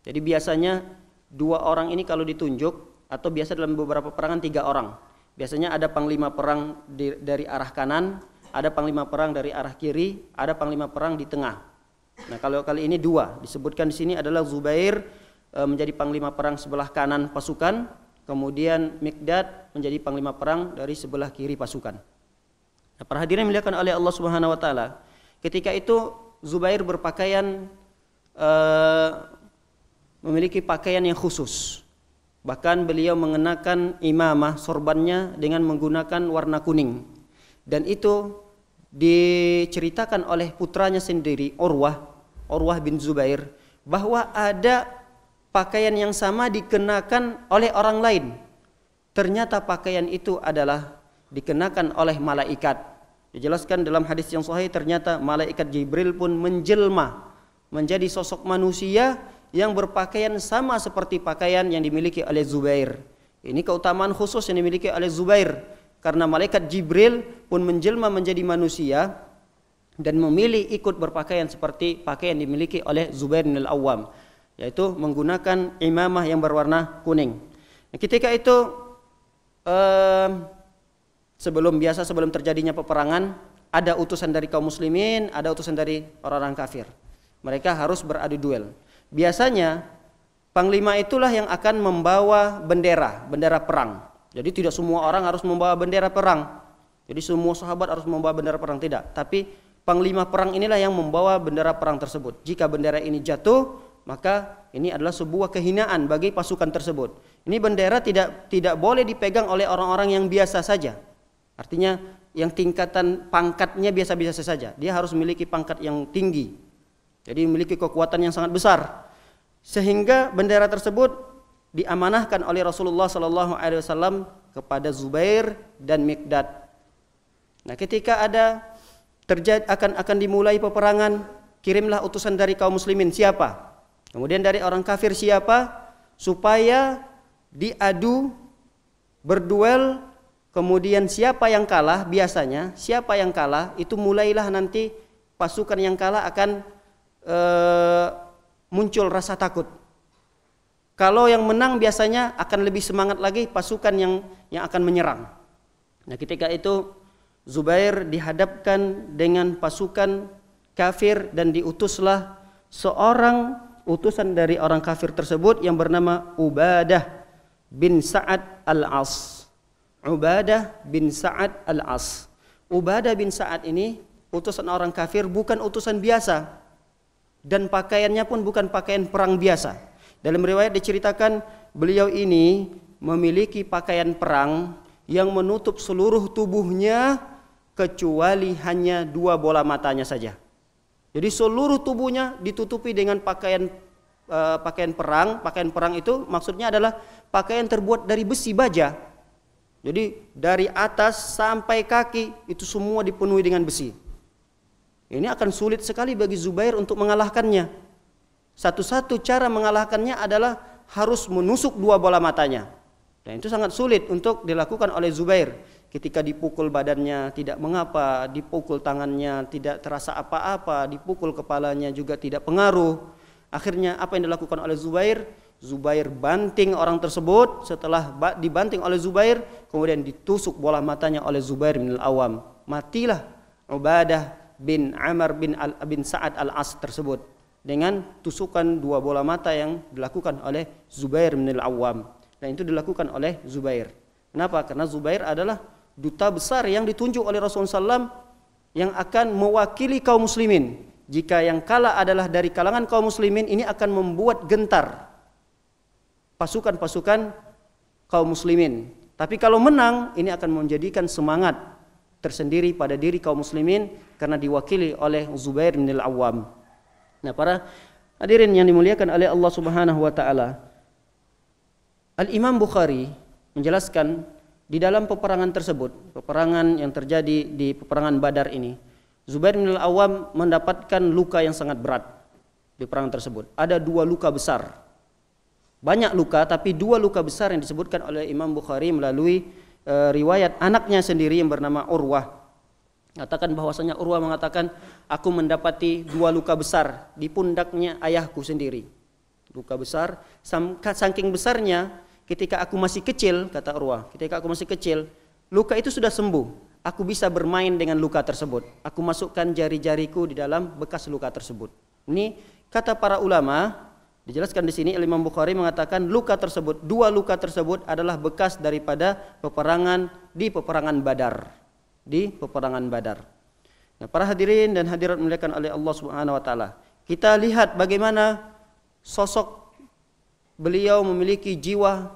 Jadi biasanya dua orang ini kalau ditunjuk, atau biasa dalam beberapa peperangan 3 orang. Biasanya ada panglima perang dari arah kanan, ada panglima perang dari arah kiri, ada panglima perang di tengah. Nah, kalau kali ini 2, disebutkan di sini adalah Zubair menjadi panglima perang sebelah kanan pasukan, kemudian Miqdad menjadi panglima perang dari sebelah kiri pasukan. Nah, para hadirin dimuliakan oleh Allah Subhanahu wa taala, ketika itu Zubair berpakaian memiliki pakaian yang khusus. Bahkan beliau mengenakan imamah, sorbannya dengan menggunakan warna kuning. Dan itu diceritakan oleh putranya sendiri, Urwah bin Zubair, bahwa ada pakaian yang sama dikenakan oleh orang lain. Ternyata pakaian itu adalah dikenakan oleh malaikat. Dijelaskan dalam hadis yang sahih, ternyata malaikat Jibril pun menjelma menjadi sosok manusia yang berpakaian sama seperti pakaian yang dimiliki oleh Zubair. Ini keutamaan khusus yang dimiliki oleh Zubair, karena malaikat Jibril pun menjelma menjadi manusia dan memilih ikut berpakaian seperti pakaian dimiliki oleh Zubair bin Al-Awwam, yaitu menggunakan imamah yang berwarna kuning. Ketika itu sebelum terjadinya peperangan, ada utusan dari kaum muslimin, ada utusan dari orang-orang kafir. Mereka harus beradu duel. Biasanya Panglima itulah yang akan membawa bendera perang. Jadi tidak semua orang harus membawa bendera perang. Jadi semua sahabat harus membawa bendera perang, tidak. Tapi panglima perang inilah yang membawa bendera perang tersebut. Jika bendera ini jatuh, maka ini adalah sebuah kehinaan bagi pasukan tersebut. Ini bendera tidak boleh dipegang oleh orang-orang yang biasa saja. Artinya yang tingkatan pangkatnya biasa-biasa saja. Dia harus memiliki pangkat yang tinggi. Jadi memiliki kekuatan yang sangat besar. Sehingga bendera tersebut diamanahkan oleh Rasulullah SAW kepada Zubair dan Miqdad. Nah, ketika akan dimulai peperangan, kirimlah utusan dari kaum muslimin siapa? Kemudian dari orang kafir siapa? Supaya diadu, berduel, kemudian siapa yang kalah, biasanya siapa yang kalah itu mulailah nanti pasukan yang kalah akan muncul rasa takut. Kalau yang menang biasanya akan lebih semangat lagi pasukan yang akan menyerang. Nah, ketika itu Zubair dihadapkan dengan pasukan kafir dan diutuslah seorang utusan dari orang kafir tersebut yang bernama Ubadah bin Sa'ad Al-As. Ubadah bin Sa'ad Al-As. Ubadah bin Sa'ad ini utusan orang kafir, bukan utusan biasa. Dan pakaiannya pun bukan pakaian perang biasa. Dalam riwayat diceritakan beliau ini memiliki pakaian perang yang menutup seluruh tubuhnya kecuali hanya 2 bola matanya saja. Jadi seluruh tubuhnya ditutupi dengan pakaian perang. Pakaian perang itu maksudnya adalah pakaian terbuat dari besi baja. Jadi dari atas sampai kaki itu semua dipenuhi dengan besi. Ini akan sulit sekali bagi Zubair untuk mengalahkannya. Satu-satu cara mengalahkannya adalah harus menusuk 2 bola matanya. Dan itu sangat sulit untuk dilakukan oleh Zubair. Ketika dipukul badannya tidak mengapa, dipukul tangannya tidak terasa apa-apa, dipukul kepalanya juga tidak pengaruh. Akhirnya apa yang dilakukan oleh Zubair? Zubair banting orang tersebut. Setelah dibanting oleh Zubair, kemudian ditusuk bola matanya oleh Zubair bin Al-Awwam. Matilah Ubadah bin Amr bin Sa'ad Al-As tersebut dengan tusukan 2 bola mata yang dilakukan oleh Zubair bin Al-Awwam. Dan itu dilakukan oleh Zubair. Kenapa? Karena Zubair adalah duta besar yang ditunjuk oleh Rasulullah SAW yang akan mewakili kaum muslimin. Jika yang kalah adalah dari kalangan kaum muslimin, ini akan membuat gentar pasukan-pasukan kaum muslimin. Tapi kalau menang, ini akan menjadikan semangat tersendiri pada diri kaum muslimin karena diwakili oleh Zubair bin Al-Awwam. Nah, para hadirin yang dimuliakan oleh Allah Subhanahu wa taala, Al-Imam Bukhari menjelaskan di dalam peperangan tersebut, peperangan yang terjadi di peperangan Badar ini, Zubair bin Al-Awwam mendapatkan luka yang sangat berat di peperangan tersebut. Ada 2 luka besar. Banyak luka, tapi 2 luka besar yang disebutkan oleh Imam Bukhari melalui riwayat anaknya sendiri yang bernama Urwah. Katakan bahwasanya Urwah mengatakan, aku mendapati 2 luka besar di pundaknya ayahku sendiri. Luka besar, saking besarnya ketika aku masih kecil, kata Urwah, ketika aku masih kecil, luka itu sudah sembuh. Aku bisa bermain dengan luka tersebut. Aku masukkan jari-jariku di dalam bekas luka tersebut. Ini kata para ulama. Dijelaskan di sini Imam Bukhari mengatakan luka tersebut, 2 luka tersebut adalah bekas daripada peperangan Badar. Di peperangan Badar. Nah, para hadirin dan hadirat dimuliakan oleh Allah Subhanahu wa taala. Kita lihat bagaimana sosok beliau memiliki jiwa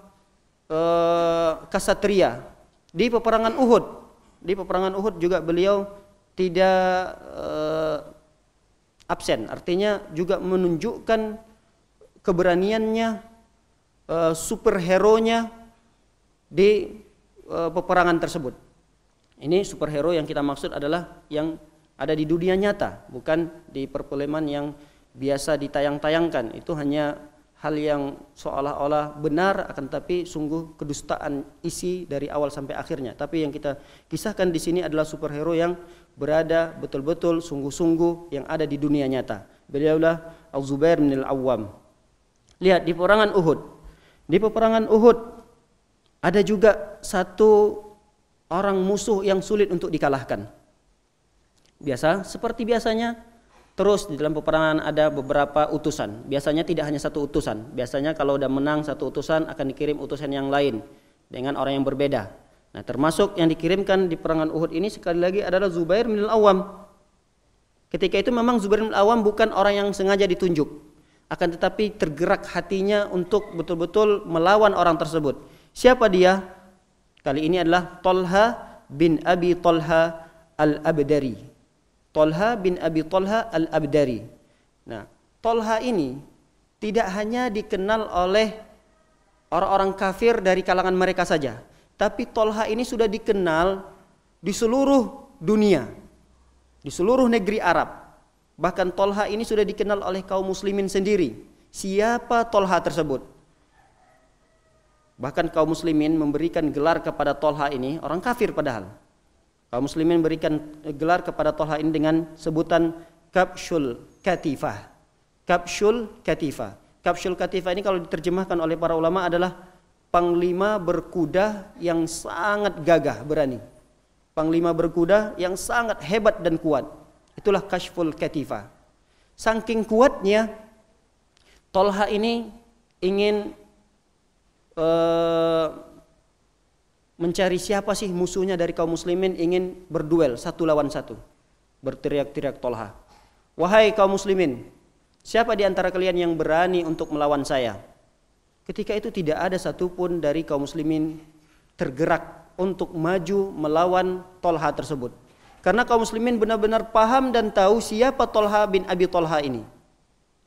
kasatria di peperangan Uhud. Di peperangan Uhud juga beliau tidak absen, artinya juga menunjukkan keberaniannya, superhero-nya di peperangan tersebut. Ini superhero yang kita maksud adalah yang ada di dunia nyata, bukan di perfilman yang biasa ditayang-tayangkan. Itu hanya hal yang seolah-olah benar, akan tapi sungguh kedustaan isi dari awal sampai akhirnya. Tapi yang kita kisahkan di sini adalah superhero yang berada betul-betul sungguh-sungguh yang ada di dunia nyata. Beliaulah Al-Zubair bin Al-Awwam. Lihat di peperangan Uhud. Di peperangan Uhud ada juga satu orang musuh yang sulit untuk dikalahkan. Seperti biasanya Terus di dalam peperangan ada beberapa utusan. Biasanya tidak hanya satu utusan. Biasanya kalau udah menang satu utusan akan dikirim utusan yang lain dengan orang yang berbeda. Nah, termasuk yang dikirimkan di peperangan Uhud ini sekali lagi adalah Zubair bin Al-Awwam. Ketika itu memang Zubair bin Al-Awwam bukan orang yang sengaja ditunjuk, akan tetapi tergerak hatinya untuk betul-betul melawan orang tersebut. Siapa dia? Kali ini adalah Talha bin Abi Talha Al-Abdari. Talha bin Abi Talha Al-Abdari. Nah, Talha ini tidak hanya dikenal oleh orang-orang kafir dari kalangan mereka saja, tapi Talha ini sudah dikenal di seluruh dunia, di seluruh negeri Arab. Bahkan Talha ini sudah dikenal oleh kaum muslimin sendiri. Siapa Talha tersebut? Bahkan kaum muslimin memberikan gelar kepada Talha ini, orang kafir padahal. Kaum muslimin berikan gelar kepada Talha ini dengan sebutan Kabshul Katifah. Kabshul Katifah. Kabshul Katifah ini kalau diterjemahkan oleh para ulama adalah panglima berkuda yang sangat gagah berani. Panglima berkuda yang sangat hebat dan kuat. Itulah Kashful Katifah. Saking kuatnya, Talha ini ingin mencari siapa sih musuhnya dari kaum muslimin, ingin berduel satu lawan satu. Berteriak-teriak Talha, "Wahai kaum muslimin, siapa di antara kalian yang berani untuk melawan saya?" Ketika itu tidak ada satupun dari kaum muslimin tergerak untuk maju melawan Talha tersebut. Karena kaum muslimin benar-benar paham dan tahu siapa Talha bin Abi Talha ini.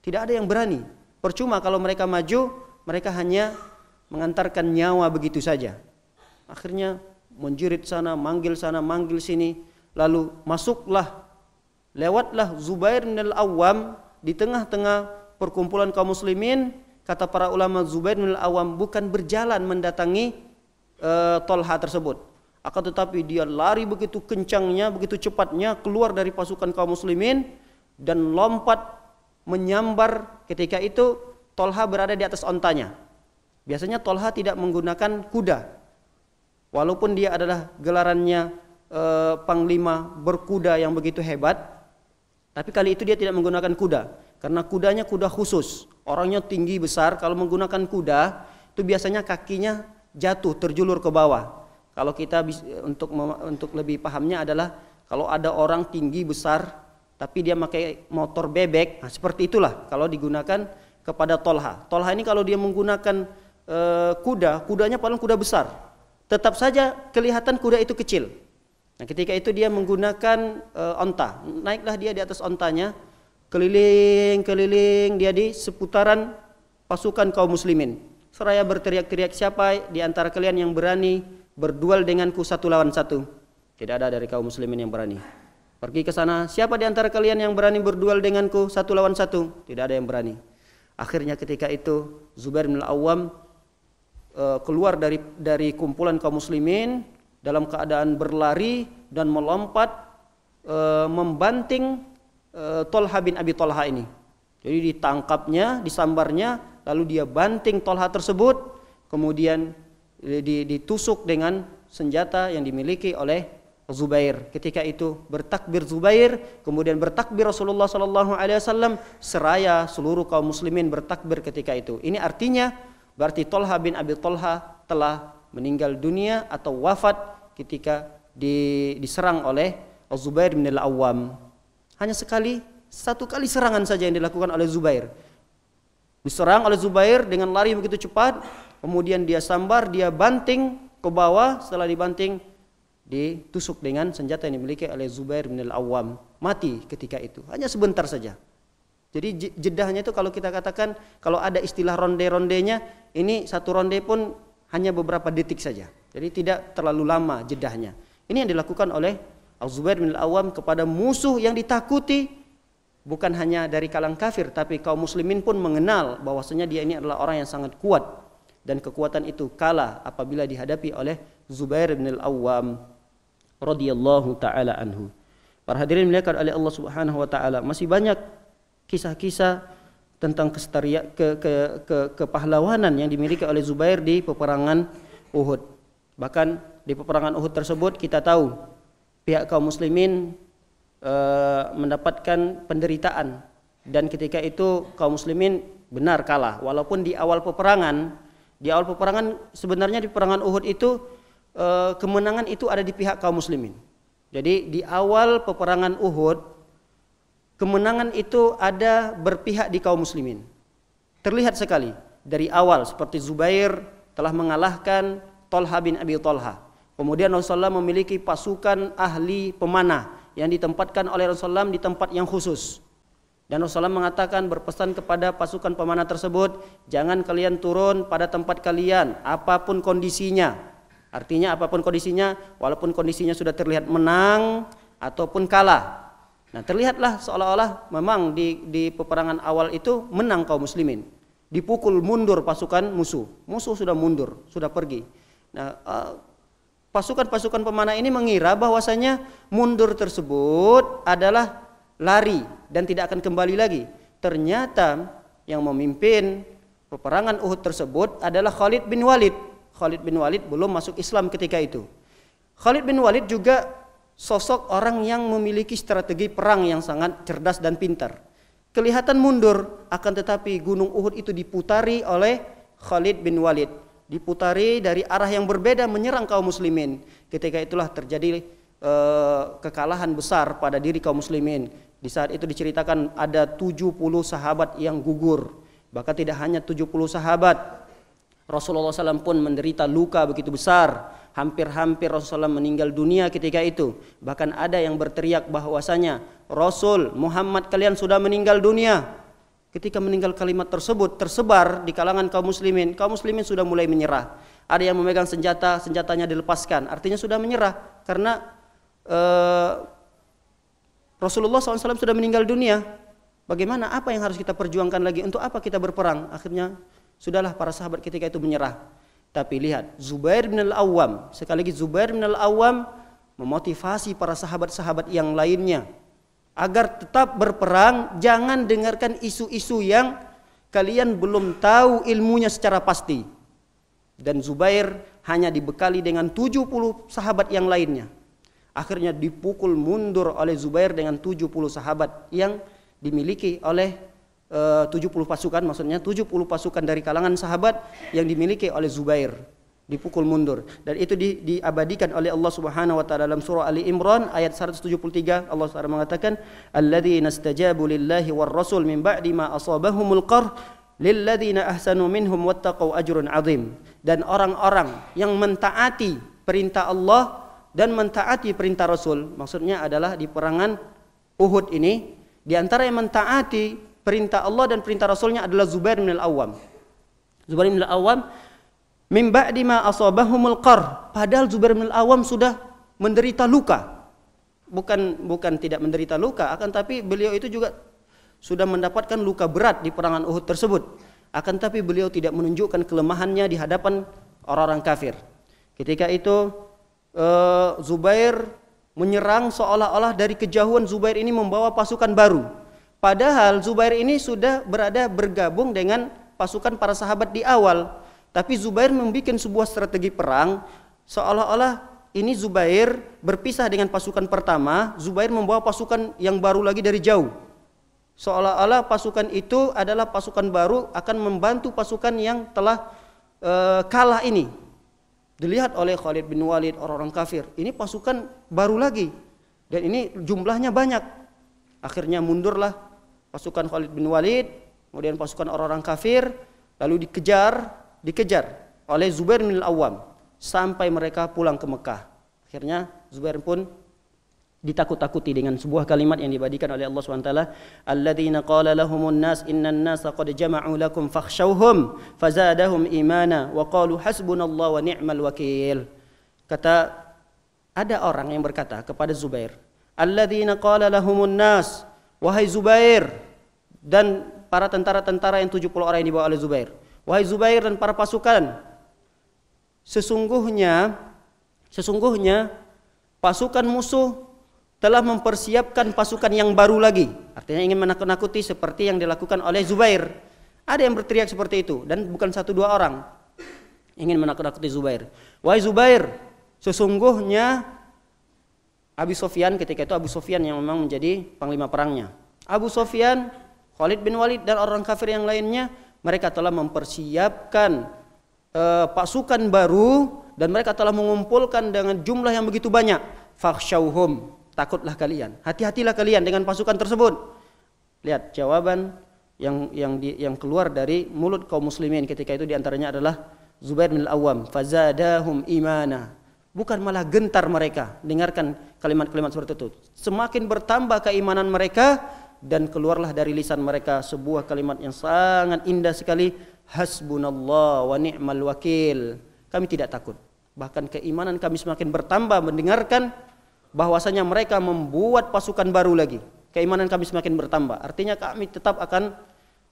Tidak ada yang berani. Percuma kalau mereka maju, mereka hanya mengantarkan nyawa begitu saja. Akhirnya menjerit sana, manggil sini, lalu lewatlah Zubair bin Al-Awwam di tengah-tengah perkumpulan kaum muslimin. Kata para ulama, Zubair bin Al-Awwam bukan berjalan mendatangi Talha tersebut, akan tetapi dia lari begitu kencangnya, begitu cepatnya keluar dari pasukan kaum muslimin dan lompat menyambar. Ketika itu Talha berada di atas ontanya. Biasanya Talha tidak menggunakan kuda. Walaupun dia adalah gelarannya panglima berkuda yang begitu hebat, tapi kali itu dia tidak menggunakan kuda. Karena kudanya kuda khusus, orangnya tinggi besar. Kalau menggunakan kuda, itu biasanya kakinya jatuh, terjulur ke bawah. Kalau kita untuk lebih pahamnya adalah kalau ada orang tinggi besar, tapi dia pakai motor bebek, nah seperti itulah kalau digunakan kepada Talha. Talha ini kalau dia menggunakan kudanya paling kuda besar. Tetap saja kelihatan kuda itu kecil. Nah, ketika itu dia menggunakan onta. Naiklah dia di atas ontanya, keliling-keliling dia di seputaran pasukan kaum muslimin. Seraya berteriak-teriak, "Siapa di antara kalian yang berani berduel denganku satu lawan satu?" Tidak ada dari kaum muslimin yang berani. Pergi ke sana, "Siapa di antara kalian yang berani berduel denganku satu lawan satu?" Tidak ada yang berani. Akhirnya ketika itu Zubair bin Al-Awwam keluar dari kumpulan kaum muslimin dalam keadaan berlari dan melompat membanting Talha bin Abi Talha ini. Jadi ditangkapnya, disambarnya, lalu dia banting Talha tersebut, kemudian ditusuk dengan senjata yang dimiliki oleh Zubair. Ketika itu bertakbir Zubair, kemudian bertakbir Rasulullah SAW, seraya seluruh kaum muslimin bertakbir ketika itu. Ini artinya berarti Talha bin Abi Talha telah meninggal dunia atau wafat ketika diserang oleh Zubair bin Al-Awwam. Hanya satu kali serangan saja yang dilakukan oleh Zubair. Diserang oleh Zubair dengan lari begitu cepat, kemudian dia sambar, dia banting ke bawah. Setelah dibanting, ditusuk dengan senjata yang dimiliki oleh Zubair bin Al-Awwam. Mati ketika itu, hanya sebentar saja. Jadi jedahnya itu kalau kita katakan, kalau ada istilah ronde-rondenya, ini satu ronde pun hanya beberapa detik saja. Jadi tidak terlalu lama jedahnya. Ini yang dilakukan oleh Zubair bin Al-Awwam kepada musuh yang ditakuti, bukan hanya dari kalangan kafir, tapi kaum muslimin pun mengenal bahwasanya dia ini adalah orang yang sangat kuat. Dan kekuatan itu kalah apabila dihadapi oleh Zubair bin Al-Awwam radhiyallahu taala anhu. Para hadirin dimuliakan oleh Allah Subhanahu wa taala, masih banyak kisah-kisah tentang kepahlawanan yang dimiliki oleh Zubair di peperangan Uhud. Bahkan di peperangan Uhud tersebut kita tahu pihak kaum muslimin mendapatkan penderitaan, dan ketika itu kaum muslimin benar kalah. Walaupun di awal peperangan sebenarnya di peperangan Uhud itu kemenangan itu ada di pihak kaum muslimin. Jadi di awal peperangan Uhud kemenangan itu ada berpihak di kaum muslimin. Terlihat sekali dari awal, seperti Zubair telah mengalahkan Thalha bin Abi Thalha. Kemudian Rasulullah memiliki pasukan ahli pemanah yang ditempatkan oleh Rasulullah di tempat yang khusus. Dan Rasulullah mengatakan, berpesan kepada pasukan pemanah tersebut, jangan kalian turun pada tempat kalian apapun kondisinya. Artinya apapun kondisinya, walaupun kondisinya sudah terlihat menang ataupun kalah. Nah, terlihatlah seolah-olah memang di peperangan awal itu menang kaum muslimin. Dipukul mundur pasukan musuh. Musuh sudah mundur, sudah pergi. Nah, pasukan-pasukan pemanah ini mengira bahwasanya mundur tersebut adalah lari dan tidak akan kembali lagi. Ternyata yang memimpin peperangan Uhud tersebut adalah Khalid bin Walid. Khalid bin Walid belum masuk Islam ketika itu. Khalid bin Walid juga sosok orang yang memiliki strategi perang yang sangat cerdas dan pintar. Kelihatan mundur, akan tetapi gunung Uhud itu diputari oleh Khalid bin Walid. Diputari dari arah yang berbeda menyerang kaum muslimin. Ketika itulah terjadi kekalahan besar pada diri kaum muslimin. Di saat itu diceritakan ada 70 sahabat yang gugur. Bahkan tidak hanya 70 sahabat, Rasulullah SAW pun menderita luka begitu besar. Hampir-hampir Rasulullah meninggal dunia ketika itu. Bahkan ada yang berteriak bahwasanya, Rasul Muhammad kalian sudah meninggal dunia. Ketika meninggal kalimat tersebut tersebar di kalangan kaum muslimin sudah mulai menyerah. Ada yang memegang senjata, senjatanya dilepaskan, artinya sudah menyerah karena Rasulullah SAW sudah meninggal dunia. Bagaimana, apa yang harus kita perjuangkan lagi? Untuk apa kita berperang? Akhirnya sudahlah para sahabat ketika itu menyerah. Tapi lihat, Zubair bin Al-Awwam, sekali lagi Zubair bin Al-Awwam memotivasi para sahabat-sahabat yang lainnya agar tetap berperang. Jangan dengarkan isu-isu yang kalian belum tahu ilmunya secara pasti. Dan Zubair hanya dibekali dengan 70 sahabat yang lainnya. Akhirnya dipukul mundur oleh Zubair dengan 70 sahabat yang dimiliki oleh 70 pasukan, maksudnya 70 pasukan dari kalangan sahabat yang dimiliki oleh Zubair. Dipukul mundur, dan itu diabadikan oleh Allah Subhanahu wa taala dalam surah Ali Imran ayat 173. Allah Subhanahu mengatakan, alladzina istajabu lillahi war rasul min ba'di ma asabahumul qarh lilladzina ahsanu minhum wattaqau ajrun azim. Dan orang-orang yang mentaati perintah Allah dan mentaati perintah Rasul, maksudnya adalah di perangan Uhud ini, di antara yang mentaati perintah Allah dan perintah Rasulnya adalah Zubair bin Al-Awwam. Zubair bin Al-Awwam min ba'di ma asabahumul qarh, padahal Zubair bin Al-Awwam sudah menderita luka. Bukan tidak menderita luka, akan tapi beliau itu juga sudah mendapatkan luka berat di perangan Uhud tersebut. Akan tapi beliau tidak menunjukkan kelemahannya di hadapan orang-orang kafir. Ketika itu Zubair menyerang, seolah-olah dari kejauhan Zubair ini membawa pasukan baru. Padahal Zubair ini sudah bergabung dengan pasukan para sahabat di awal. Tapi Zubair membuat sebuah strategi perang, seolah-olah ini Zubair berpisah dengan pasukan pertama. Zubair membawa pasukan yang baru lagi dari jauh. Seolah-olah pasukan itu adalah pasukan baru akan membantu pasukan yang telah kalah ini. Dilihat oleh Khalid bin Walid, orang-orang kafir, ini pasukan baru lagi dan ini jumlahnya banyak. Akhirnya mundurlah pasukan Khalid bin Walid, kemudian pasukan orang-orang kafir, lalu dikejar oleh Zubair bin Al-Awwam sampai mereka pulang ke Mekah. Akhirnya Zubair pun ditakut-takuti dengan sebuah kalimat yang dibadikan oleh Allah SWT. Alladzina qala lahumun nas innan nasa qad jama'u lakum fakhshawhum fazadahum imana wa qalu hasbunallahu wa ni'mal wakil. Kata ada orang yang berkata kepada Zubair, alladzina qala lahumun nas, wahai Zubair dan para tentara-tentara yang 70 orang yang dibawa oleh Zubair, wahai Zubair dan para pasukan, sesungguhnya pasukan musuh telah mempersiapkan pasukan yang baru lagi. Artinya ingin menakut-nakuti seperti yang dilakukan oleh Zubair. Ada yang berteriak seperti itu, dan bukan satu dua orang ingin menakut-nakuti Zubair. Wahai Zubair, sesungguhnya Abu Sufyan, ketika itu Abu Sufyan yang memang menjadi panglima perangnya. Abu Sufyan, Khalid bin Walid dan orang kafir yang lainnya, mereka telah mempersiapkan pasukan baru dan mereka telah mengumpulkan dengan jumlah yang begitu banyak. Fakhshawhum, takutlah kalian, hati-hatilah kalian dengan pasukan tersebut. Lihat jawaban yang keluar dari mulut kaum muslimin ketika itu, diantaranya adalah Zubair bin Al-Awwam, fazadahum imana. Bukan malah gentar mereka, dengarkan kalimat-kalimat seperti itu. Semakin bertambah keimanan mereka dan keluarlah dari lisan mereka sebuah kalimat yang sangat indah sekali, hasbunallah wa ni'mal wakil. Kami tidak takut. Bahkan keimanan kami semakin bertambah mendengarkan bahwasanya mereka membuat pasukan baru lagi. Keimanan kami semakin bertambah. Artinya kami tetap akan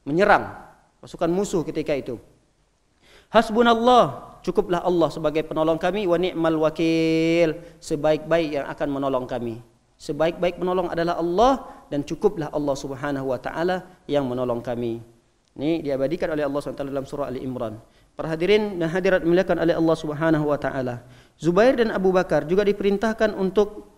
menyerang pasukan musuh ketika itu. Hasbunallah, cukuplah Allah sebagai penolong kami, wa ni'mal wakil, sebaik-baik yang akan menolong kami. Sebaik-baik penolong adalah Allah dan cukuplah Allah Subhanahu wa taala yang menolong kami. Ini diabadikan oleh Allah SWT dalam surah Ali Imran. Para hadirin dan hadirat dimuliakan oleh Allah Subhanahu wa taala. Zubair dan Abu Bakar juga diperintahkan untuk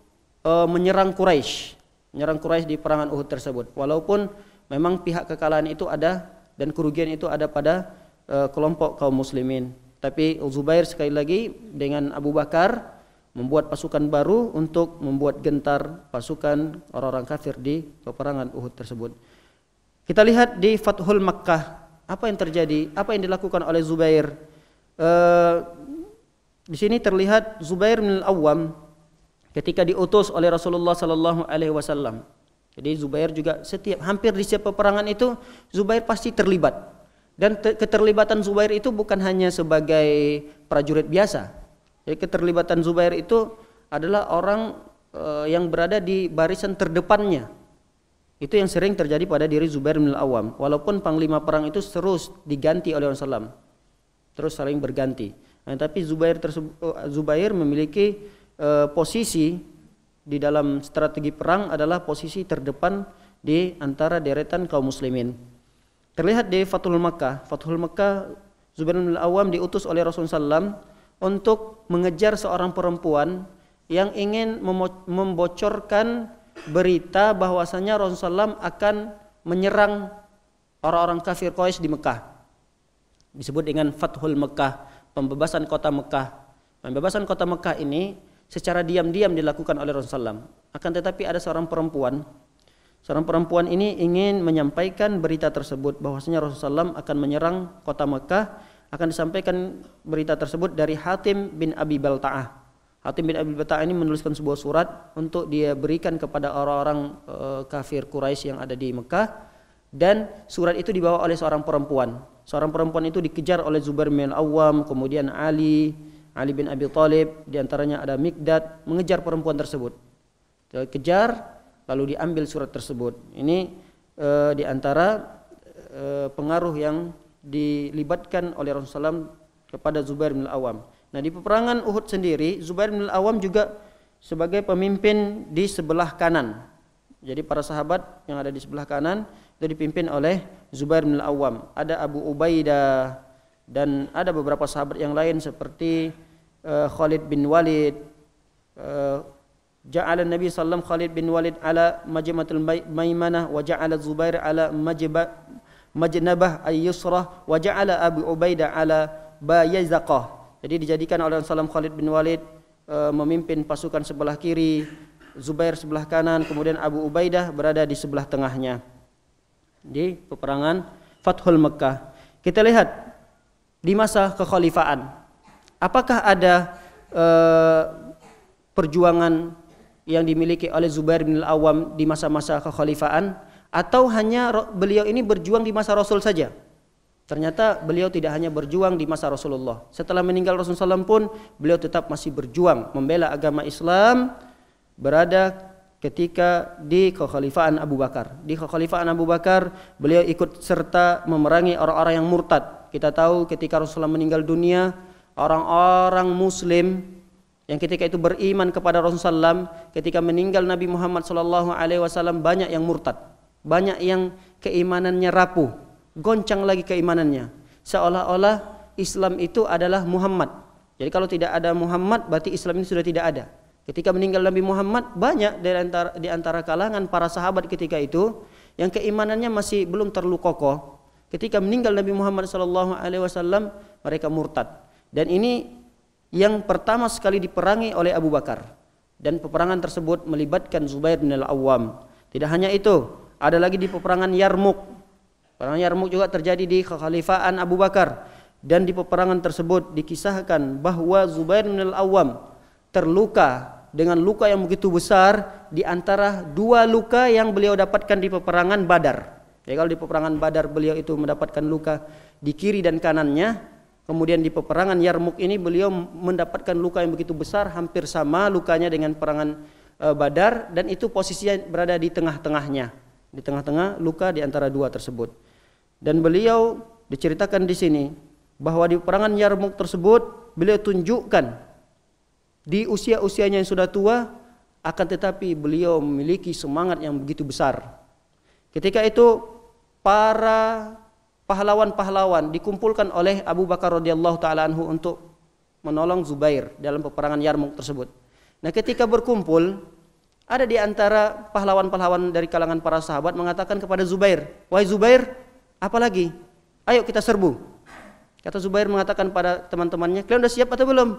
menyerang Quraisy. Menyerang Quraisy di perangan Uhud tersebut. Walaupun memang pihak kekalahan itu ada dan kerugian itu ada pada kelompok kaum muslimin. Tapi Zubair sekali lagi dengan Abu Bakar membuat pasukan baru untuk membuat gentar pasukan orang-orang kafir di peperangan Uhud tersebut. Kita lihat di Fathul Makkah, apa yang terjadi, apa yang dilakukan oleh Zubair. Di sini terlihat Zubair bin Al-Awwam ketika diutus oleh Rasulullah sallallahu alaihi wasallam. Jadi Zubair juga hampir di setiap peperangan itu Zubair pasti terlibat. Dan keterlibatan Zubair itu bukan hanya sebagai prajurit biasa. Jadi keterlibatan Zubair itu adalah orang yang berada di barisan terdepannya. Itu yang sering terjadi pada diri Zubair bin Al-Awwam. Walaupun panglima perang itu terus diganti oleh Rasulullah SAW, terus saling berganti. Nah, tapi Zubair memiliki posisi di dalam strategi perang adalah posisi terdepan di antara deretan kaum muslimin. Terlihat di Fathul Makkah. Fathul Makkah, Zubair bin Al-Awwam diutus oleh Rasulullah SAW untuk mengejar seorang perempuan yang ingin membocorkan berita bahwasanya Rasulullah SAW akan menyerang orang-orang kafir Quraisy di Mekah. Disebut dengan Fathul Makkah, pembebasan kota Mekah. Pembebasan kota Mekah ini secara diam-diam dilakukan oleh Rasulullah SAW. Akan tetapi ada seorang perempuan. Seorang perempuan ini ingin menyampaikan berita tersebut bahwasanya Rasulullah SAW akan menyerang kota Mekah. Akan disampaikan berita tersebut dari Hatim bin Abi Balta'ah. Hatim bin Abi Balta'ah ini menuliskan sebuah surat untuk dia berikan kepada orang-orang kafir Quraisy yang ada di Mekah. Dan surat itu dibawa oleh seorang perempuan. Seorang perempuan itu dikejar oleh Zubair bin Al-Awwam, kemudian Ali bin Abi Thalib, diantaranya ada Mikdad, mengejar perempuan tersebut. Kejar, lalu diambil surat tersebut. Ini diantara pengaruh yang dilibatkan oleh Rasulullah SAW kepada Zubair bin Al-Awwam. Nah, di peperangan Uhud sendiri, Zubair bin Al-Awwam juga sebagai pemimpin di sebelah kanan. Jadi para sahabat yang ada di sebelah kanan itu dipimpin oleh Zubair bin Al-Awwam. Ada Abu Ubaidah dan ada beberapa sahabat yang lain seperti Khalid bin Walid. Ja'ala Nabi sallallahu Khalid bin Walid ala majmatul maimanah wa ja'ala Zubair ala majnabah ay-yusrah wa ja'ala Abu Ubaidah ala bayazaqah. Jadi dijadikan oleh Rasulullah Khalid bin Walid memimpin pasukan sebelah kiri, Zubair sebelah kanan, kemudian Abu Ubaidah berada di sebelah tengahnya. Di peperangan Fathul Makkah. Kita lihat di masa kekhalifaan, apakah ada perjuangan yang dimiliki oleh Zubair bin Al-Awwam di masa-masa kekhalifaan, atau hanya beliau ini berjuang di masa Rasul saja? Ternyata beliau tidak hanya berjuang di masa Rasulullah. Setelah meninggal Rasulullah SAW pun beliau tetap masih berjuang membela agama Islam, berada ketika di kekhalifaan Abu Bakar. Di kekhalifaan Abu Bakar beliau ikut serta memerangi orang-orang yang murtad. Kita tahu ketika Rasulullah meninggal dunia, orang-orang muslim yang ketika itu beriman kepada Rasulullah SAW, ketika meninggal Nabi Muhammad SAW, banyak yang murtad, banyak yang keimanannya rapuh, goncang lagi keimanannya, seolah-olah Islam itu adalah Muhammad. Jadi kalau tidak ada Muhammad berarti Islam ini sudah tidak ada. Ketika meninggal Nabi Muhammad, banyak di antara kalangan para sahabat ketika itu yang keimanannya masih belum terlalu kokoh. Ketika meninggal Nabi Muhammad SAW, mereka murtad. Dan ini yang pertama sekali diperangi oleh Abu Bakar. Dan peperangan tersebut melibatkan Zubair bin Al-Awwam. Tidak hanya itu, ada lagi di peperangan Yarmuk. Peperangan Yarmuk juga terjadi di kekhalifahan Abu Bakar. Dan di peperangan tersebut dikisahkan bahwa Zubair bin Al-Awwam terluka dengan luka yang begitu besar di antara dua luka yang beliau dapatkan di peperangan Badar. Ya, kalau di peperangan Badar beliau itu mendapatkan luka di kiri dan kanannya, kemudian di peperangan Yarmuk ini beliau mendapatkan luka yang begitu besar, hampir sama lukanya dengan peperangan Badar, dan itu posisinya berada di tengah-tengahnya, di tengah-tengah luka di antara dua tersebut. Dan beliau diceritakan di sini bahwa di peperangan Yarmuk tersebut beliau tunjukkan di usia-usianya yang sudah tua, akan tetapi beliau memiliki semangat yang begitu besar. Ketika itu para pahlawan-pahlawan dikumpulkan oleh Abu Bakar radhiyallahu taala anhu untuk menolong Zubair dalam peperangan Yarmuk tersebut. Nah, ketika berkumpul, ada di antara pahlawan-pahlawan dari kalangan para sahabat mengatakan kepada Zubair, "Wahai Zubair, apa lagi? Ayo kita serbu." Kata Zubair mengatakan pada teman-temannya, "Kalian sudah siap atau belum?"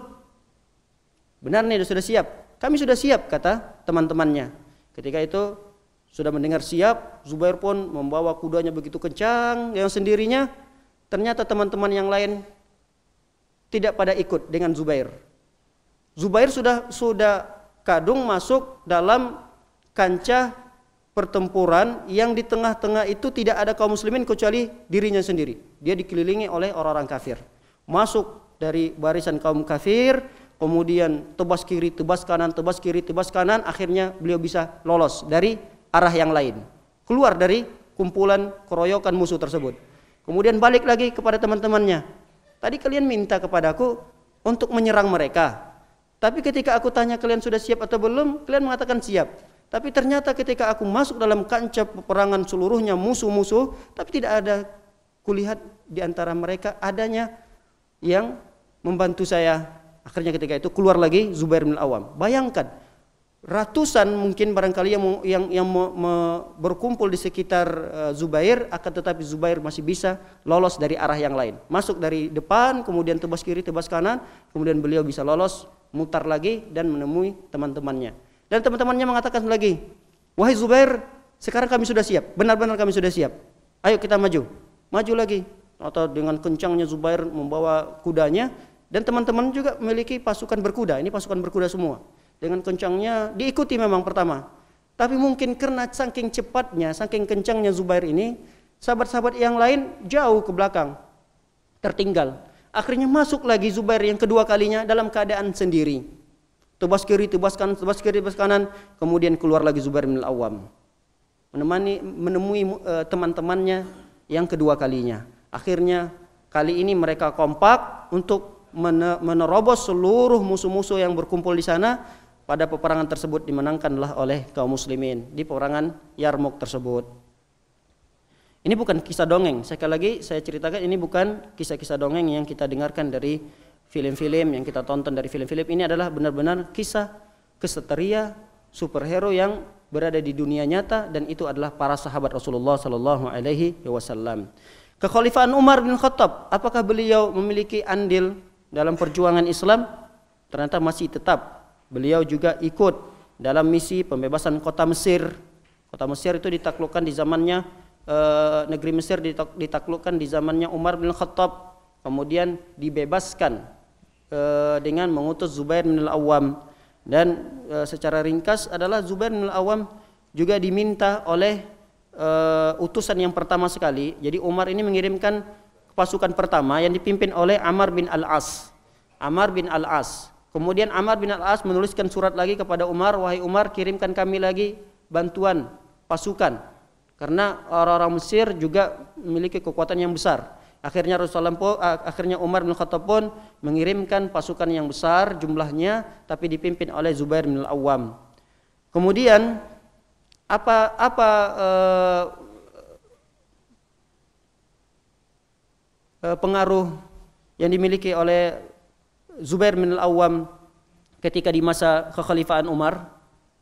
"Benar nih, sudah siap." "Kami sudah siap," kata teman-temannya. Ketika itu sudah mendengar siap, Zubair pun membawa kudanya begitu kencang yang sendirinya. Ternyata teman-teman yang lain tidak pada ikut dengan Zubair. Zubair sudah kadung masuk dalam kancah pertempuran yang di tengah-tengah itu tidak ada kaum muslimin kecuali dirinya sendiri. Dia dikelilingi oleh orang-orang kafir. Masuk dari barisan kaum kafir, kemudian tebas kiri, tebas kanan, tebas kiri, tebas kanan, akhirnya beliau bisa lolos dari arah yang lain, keluar dari kumpulan keroyokan musuh tersebut. Kemudian balik lagi kepada teman-temannya, "Tadi kalian minta kepadaku untuk menyerang mereka, tapi ketika aku tanya kalian sudah siap atau belum, kalian mengatakan siap. Tapi ternyata ketika aku masuk dalam kancah peperangan seluruhnya musuh-musuh, tapi tidak ada kulihat di antara mereka adanya yang membantu saya." Akhirnya ketika itu keluar lagi Zubair bin Al-Awwam. Bayangkan, ratusan mungkin barangkali yang berkumpul di sekitar Zubair, akan tetapi Zubair masih bisa lolos dari arah yang lain. Masuk dari depan, kemudian tebas kiri, tebas kanan, kemudian beliau bisa lolos, mutar lagi dan menemui teman-temannya. Dan teman-temannya mengatakan lagi, "Wahai Zubair, sekarang kami sudah siap, benar-benar kami sudah siap. Ayo kita maju." Maju lagi. Atau dengan kencangnya Zubair membawa kudanya, dan teman-teman juga memiliki pasukan berkuda. Ini pasukan berkuda semua. Dengan kencangnya diikuti memang pertama. Tapi mungkin karena saking cepatnya, saking kencangnya Zubair ini, sahabat-sahabat yang lain jauh ke belakang, tertinggal. Akhirnya masuk lagi Zubair yang kedua kalinya dalam keadaan sendiri. Tebas kiri, tebas kanan, tebas kiri, tebas kanan. Kemudian keluar lagi Zubair bin Al-Awwam, menemui teman-temannya yang kedua kalinya. Akhirnya kali ini mereka kompak untuk menerobos seluruh musuh-musuh yang berkumpul di sana. Pada peperangan tersebut dimenangkanlah oleh kaum muslimin di peperangan Yarmuk tersebut. Ini bukan kisah dongeng. Sekali lagi saya ceritakan, ini bukan kisah-kisah dongeng yang kita dengarkan dari film-film yang kita tonton dari film-film. Ini adalah benar-benar kisah kesatria superhero yang berada di dunia nyata, dan itu adalah para sahabat Rasulullah sallallahu alaihi wasallam. Kekhalifahan Umar bin Khattab, apakah beliau memiliki andil dalam perjuangan Islam? Ternyata masih tetap. Beliau juga ikut dalam misi pembebasan kota Mesir. Kota Mesir itu ditaklukkan di zamannya, negeri Mesir ditaklukkan di zamannya Umar bin Khattab. Kemudian dibebaskan dengan mengutus Zubair bin Al-Awwam. Dan secara ringkas adalah Zubair bin Al-Awwam juga diminta oleh utusan yang pertama sekali. Jadi Umar ini mengirimkan pasukan pertama yang dipimpin oleh Amr bin Al-As. Amr bin Al-As. Kemudian Amr bin Al-As menuliskan surat lagi kepada Umar, "Wahai Umar, kirimkan kami lagi bantuan pasukan, karena orang-orang Mesir juga memiliki kekuatan yang besar." Akhirnya akhirnya Umar bin Khattab pun mengirimkan pasukan yang besar jumlahnya, tapi dipimpin oleh Zubair bin Al-Awwam. Kemudian pengaruh yang dimiliki oleh Zubair bin Al-Awwam ketika di masa kekhalifahan Umar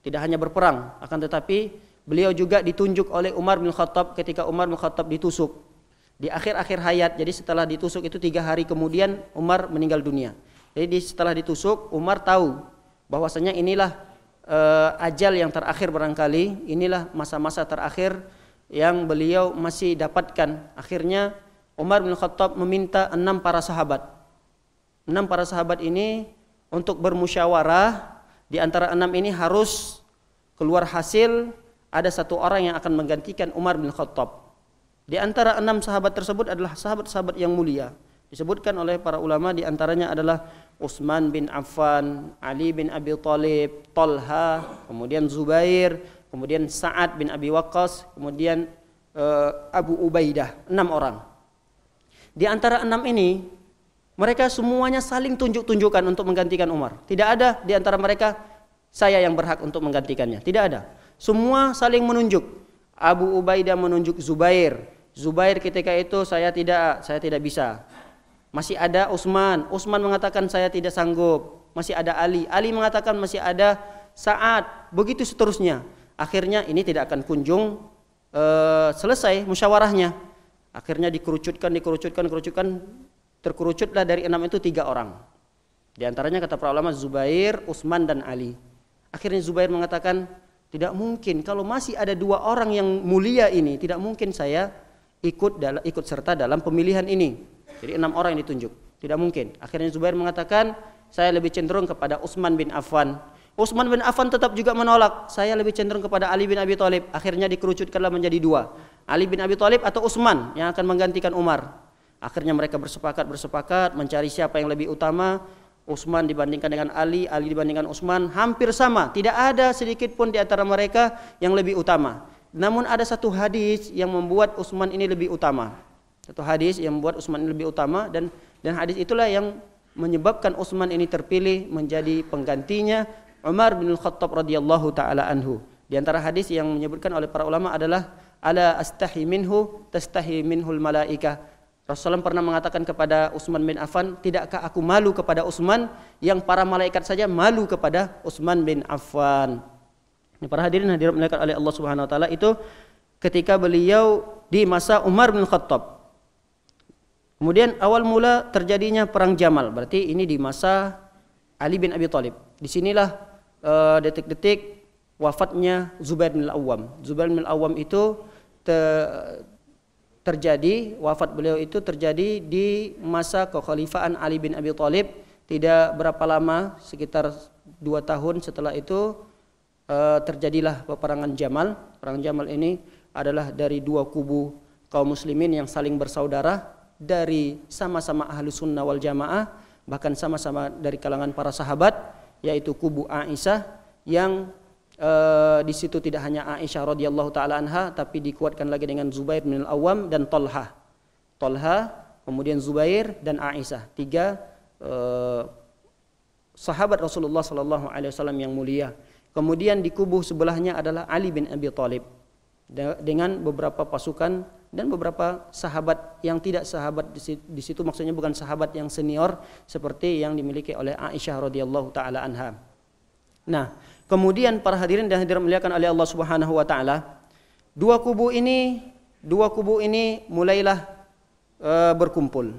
tidak hanya berperang, akan tetapi beliau juga ditunjuk oleh Umar bin Khattab ketika Umar bin Khattab ditusuk di akhir-akhir hayat. Jadi setelah ditusuk itu 3 hari kemudian Umar meninggal dunia. Jadi setelah ditusuk Umar tahu bahwasanya inilah ajal yang terakhir barangkali, inilah masa-masa terakhir yang beliau masih dapatkan. Akhirnya Umar bin Khattab meminta 6 para sahabat. 6 para sahabat ini untuk bermusyawarah, di antara 6 ini harus keluar hasil ada 1 orang yang akan menggantikan Umar bin Khattab. Di antara 6 sahabat tersebut adalah sahabat-sahabat yang mulia. Disebutkan oleh para ulama di antaranya adalah Utsman bin Affan, Ali bin Abi Thalib, Talha, kemudian Zubair, kemudian Sa'ad bin Abi Waqqas, kemudian Abu Ubaidah. 6 orang. Di antara 6 ini mereka semuanya saling tunjuk-tunjukkan untuk menggantikan Umar. Tidak ada di antara mereka saya yang berhak untuk menggantikannya. Tidak ada. Semua saling menunjuk. Abu Ubaidah menunjuk Zubair. Zubair ketika itu saya tidak bisa. Masih ada Utsman. Utsman mengatakan saya tidak sanggup. Masih ada Ali. Ali mengatakan masih ada Sa'ad. Begitu seterusnya. Akhirnya ini tidak akan kunjung selesai musyawarahnya. Akhirnya dikerucutkan. Terkerucutlah dari 6 itu 3 orang. Di antaranya kata para ulama Zubair, Utsman dan Ali. Akhirnya Zubair mengatakan, tidak mungkin kalau masih ada 2 orang yang mulia ini, tidak mungkin saya ikut serta dalam pemilihan ini. Jadi 6 orang yang ditunjuk, tidak mungkin. Akhirnya Zubair mengatakan, saya lebih cenderung kepada Utsman bin Affan. Utsman bin Affan tetap juga menolak, saya lebih cenderung kepada Ali bin Abi Thalib. Akhirnya dikerucutkanlah menjadi 2, Ali bin Abi Thalib atau Utsman yang akan menggantikan Umar. Akhirnya mereka bersepakat mencari siapa yang lebih utama. Utsman dibandingkan dengan Ali, Ali dibandingkan Utsman, hampir sama. Tidak ada sedikit pun di antara mereka yang lebih utama. Namun ada satu hadis yang membuat Utsman ini lebih utama. Satu hadis yang membuat Utsman ini lebih utama, dan hadis itulah yang menyebabkan Utsman ini terpilih menjadi penggantinya Umar bin Khattab radhiyallahu taala anhu. Di antara hadis yang menyebutkan oleh para ulama adalah ala astahi minhu tastahi minhul malaika. Rasulullah pernah mengatakan kepada Utsman bin Affan, tidakkah aku malu kepada Utsman yang para malaikat saja malu kepada Utsman bin Affan. Ini para hadirin dimuliakan oleh Allah Subhanahu wa taala, itu ketika beliau di masa Umar bin Khattab. Kemudian awal mula terjadinya perang Jamal, berarti ini di masa Ali bin Abi Thalib. Disinilah detik-detik wafatnya Zubair bin Al-Awwam. Zubair bin Al-Awwam itu terjadi, wafat beliau itu terjadi di masa kekhalifahan Ali bin Abi Thalib. Tidak berapa lama, sekitar 2 tahun setelah itu terjadilah peperangan Jamal. Perang Jamal ini adalah dari 2 kubu kaum muslimin yang saling bersaudara, dari sama-sama ahlu sunnah wal jamaah, bahkan sama-sama dari kalangan para sahabat, yaitu kubu Aisyah yang di situ tidak hanya Aisyah radhiyallahu taala anha, tapi dikuatkan lagi dengan Zubair bin Al-Awwam dan Talha, kemudian Zubair dan Aisyah, 3 sahabat Rasulullah sallallahu alaihi wasallam yang mulia. Kemudian di kubu sebelahnya adalah Ali bin Abi Thalib dengan beberapa pasukan dan beberapa sahabat yang tidak sahabat di situ, maksudnya bukan sahabat yang senior seperti yang dimiliki oleh Aisyah radhiyallahu taala anha. Nah, kemudian para hadirin dan hadirat muliakan oleh Allah Subhanahu wa taala, dua kubu ini mulailah berkumpul.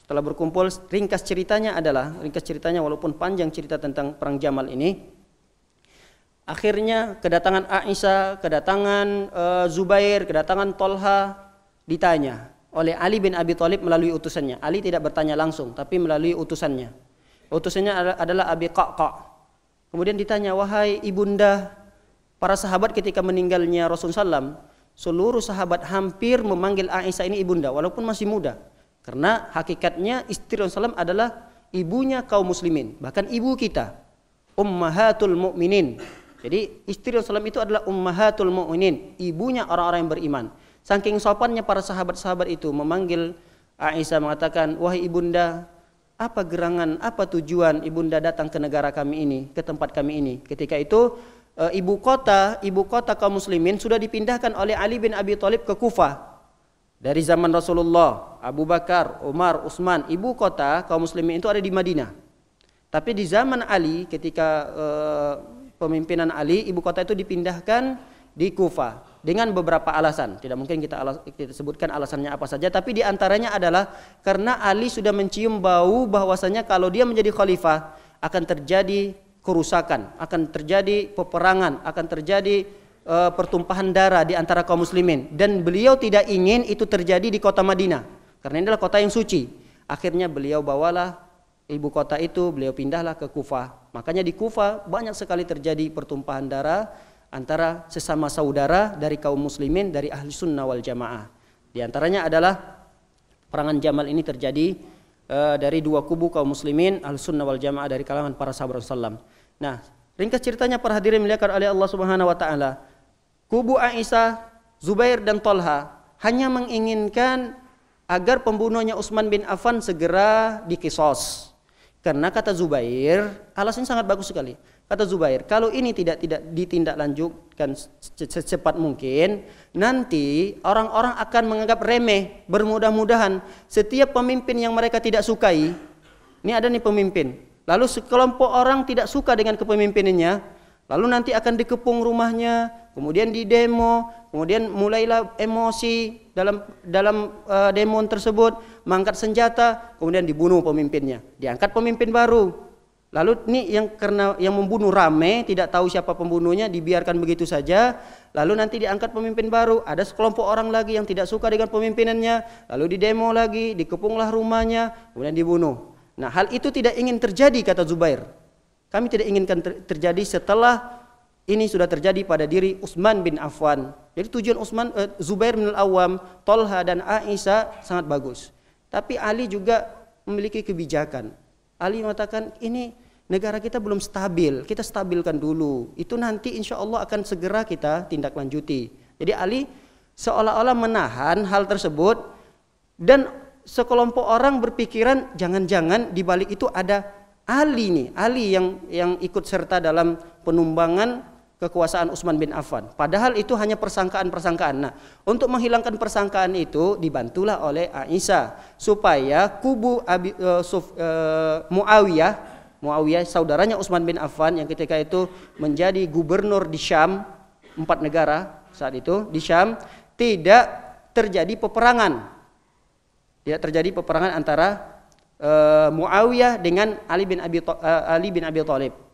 Setelah berkumpul, ringkas ceritanya walaupun panjang cerita tentang perang Jamal ini, akhirnya kedatangan Aisyah, kedatangan Zubair, kedatangan Talha ditanya oleh Ali bin Abi Thalib melalui utusannya. Ali tidak bertanya langsung, tapi melalui utusannya. Utusannya adalah Abi Qaqqa. Kemudian ditanya, wahai ibunda, para sahabat ketika meninggalnya Rasulullah SAW, seluruh sahabat hampir memanggil Aisyah ini ibunda, walaupun masih muda. Karena hakikatnya istri Rasulullah SAW adalah ibunya kaum muslimin, bahkan ibu kita, ummahatul mu'minin. Jadi istri Rasulullah SAW itu adalah ummahatul mu'minin, ibunya orang-orang yang beriman. Saking sopannya para sahabat-sahabat itu memanggil Aisyah, mengatakan, wahai ibunda, apa gerangan, apa tujuan ibunda datang ke negara kami ini, ke tempat kami ini? Ketika itu ibu kota kaum muslimin sudah dipindahkan oleh Ali bin Abi Thalib ke Kufah. Dari zaman Rasulullah, Abu Bakar, Umar, Utsman, ibu kota kaum muslimin itu ada di Madinah. Tapi di zaman Ali, ketika pemimpinan Ali, ibu kota itu dipindahkan di Kufah dengan beberapa alasan. Tidak mungkin kita sebutkan alasannya apa saja, tapi di antaranya adalah karena Ali sudah mencium bau bahwasanya kalau dia menjadi khalifah akan terjadi kerusakan, akan terjadi peperangan, akan terjadi pertumpahan darah di antara kaum muslimin, dan beliau tidak ingin itu terjadi di kota Madinah karena ini adalah kota yang suci. Akhirnya beliau bawalah ibu kota itu, beliau pindahlah ke Kufah. Makanya di Kufah banyak sekali terjadi pertumpahan darah antara sesama saudara dari kaum muslimin, dari ahli sunnah wal jamaah. Di antaranya adalah perangan Jamal ini terjadi dari dua kubu kaum muslimin ahli sunnah wal jamaah dari kalangan para sahabat Rasulullah. Nah, ringkas ceritanya para hadirin muliakan oleh Allah Subhanahu wa taala, kubu Aisyah, Zubair dan Thalha hanya menginginkan agar pembunuhnya Utsman bin Affan segera dikisos. Karena kata Zubair, alasannya sangat bagus sekali. Kata Zubair, kalau ini tidak ditindaklanjutkan secepat mungkin, nanti orang-orang akan menganggap remeh. Bermudah-mudahan setiap pemimpin yang mereka tidak sukai, ini ada nih pemimpin, lalu sekelompok orang tidak suka dengan kepemimpinannya, lalu nanti akan dikepung rumahnya, kemudian didemo, kemudian mulailah emosi dalam demo tersebut, mengangkat senjata, kemudian dibunuh pemimpinnya, diangkat pemimpin baru. Lalu ini karena yang membunuh rame, tidak tahu siapa pembunuhnya, dibiarkan begitu saja. Lalu nanti diangkat pemimpin baru, ada sekelompok orang lagi yang tidak suka dengan pemimpinannya, lalu didemo lagi, dikepunglah rumahnya, kemudian dibunuh. Nah, hal itu tidak ingin terjadi, kata Zubair. Kami tidak inginkan terjadi setelah ini sudah terjadi pada diri Utsman bin Affan. Jadi tujuan Zubair bin Al-Awwam, Thalha dan Aisyah sangat bagus. Tapi Ali juga memiliki kebijakan. Ali mengatakan, ini negara kita belum stabil, kita stabilkan dulu. Itu nanti insya Allah akan segera kita tindak lanjuti. Jadi Ali seolah-olah menahan hal tersebut, dan sekelompok orang berpikiran jangan-jangan di balik itu ada Ali nih, Ali yang ikut serta dalam penumbangan kekuasaan Utsman bin Affan. Padahal itu hanya persangkaan-persangkaan. Nah, untuk menghilangkan persangkaan itu dibantulah oleh Aisyah supaya kubu Muawiyah saudaranya Utsman bin Affan yang ketika itu menjadi gubernur di Syam, 4 negara saat itu di Syam, tidak terjadi peperangan. Tidak terjadi peperangan antara Muawiyah dengan Ali bin Abi Thalib.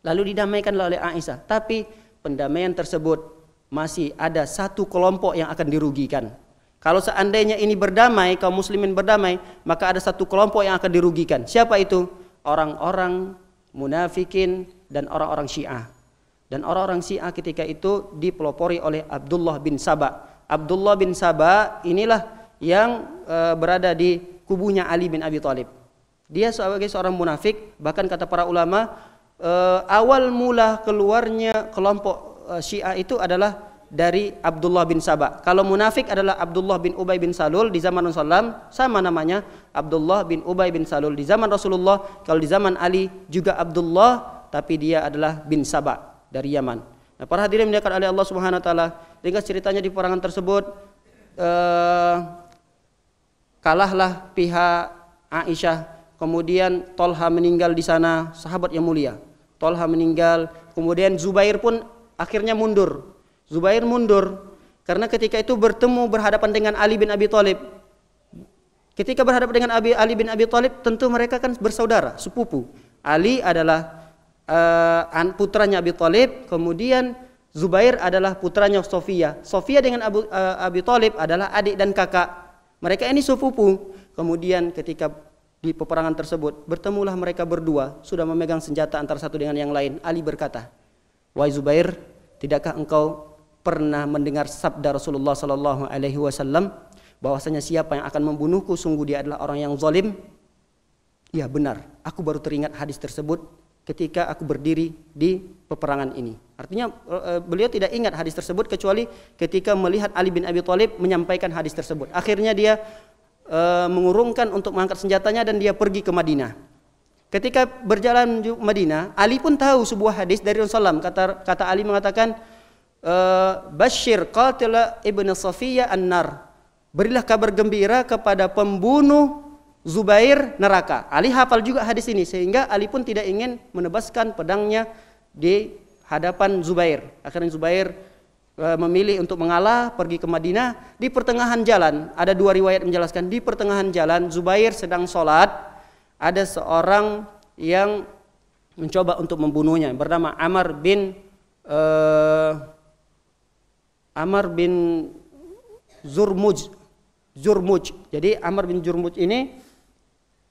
Lalu didamaikanlah oleh Aisyah. Tapi pendamaian tersebut masih ada satu kelompok yang akan dirugikan. Kalau seandainya ini berdamai, kaum muslimin berdamai, maka ada satu kelompok yang akan dirugikan. Siapa itu? Orang-orang munafikin dan orang-orang Syiah. Dan orang-orang Syiah ketika itu dipelopori oleh Abdullah bin Saba. Abdullah bin Saba inilah yang berada di kubunya Ali bin Abi Thalib. Dia sebagai seorang munafik, bahkan kata para ulama, awal mula keluarnya kelompok Syiah itu adalah dari Abdullah bin Saba. Kalau munafik adalah Abdullah bin Ubay bin Salul di zaman Rasulullah, sama namanya Abdullah bin Ubay bin Salul di zaman Rasulullah. Kalau di zaman Ali juga Abdullah, tapi dia adalah bin Saba dari Yaman. Nah, para hadirin dimuliakan oleh Allah Subhanahu wa taala, ringkas ceritanya di peperangan tersebut kalahlah pihak Aisyah. Kemudian Thalha meninggal di sana, sahabat yang mulia. Thalha meninggal, kemudian Zubair pun akhirnya mundur. Zubair mundur karena ketika itu berhadapan dengan Ali bin Abi Thalib. Ketika berhadapan dengan Ali bin Abi Thalib, tentu mereka kan bersaudara, sepupu. Ali adalah putranya Abi Thalib, kemudian Zubair adalah putranya Sofia. Sofia dengan Abi Thalib adalah adik dan kakak. Mereka ini sepupu. Kemudian ketika di peperangan tersebut bertemulah mereka berdua, sudah memegang senjata antara satu dengan yang lain. Ali berkata, "Wahai Zubair, tidakkah engkau pernah mendengar sabda Rasulullah sallallahu alaihi wasallam bahwasanya siapa yang akan membunuhku sungguh dia adalah orang yang zalim?" Ya benar, aku baru teringat hadis tersebut ketika aku berdiri di peperangan ini. Artinya beliau tidak ingat hadis tersebut kecuali ketika melihat Ali bin Abi Thalib menyampaikan hadis tersebut. Akhirnya dia mengurungkan untuk mengangkat senjatanya dan dia pergi ke Madinah. Ketika berjalan di Madinah, Ali pun tahu sebuah hadis dari Rasulullah. Kata Ali mengatakan, "Bashir qatila ibn Safiyah an-nar." Berilah kabar gembira kepada pembunuh Zubair neraka. Ali hafal juga hadis ini sehingga Ali pun tidak ingin menebaskan pedangnya di hadapan Zubair. Akhirnya Zubair memilih untuk mengalah, pergi ke Madinah. Di pertengahan jalan, ada dua riwayat menjelaskan, di pertengahan jalan Zubair sedang sholat, ada seorang yang mencoba untuk membunuhnya, bernama Amr bin Jurmuj. Jadi Amr bin Jurmuj ini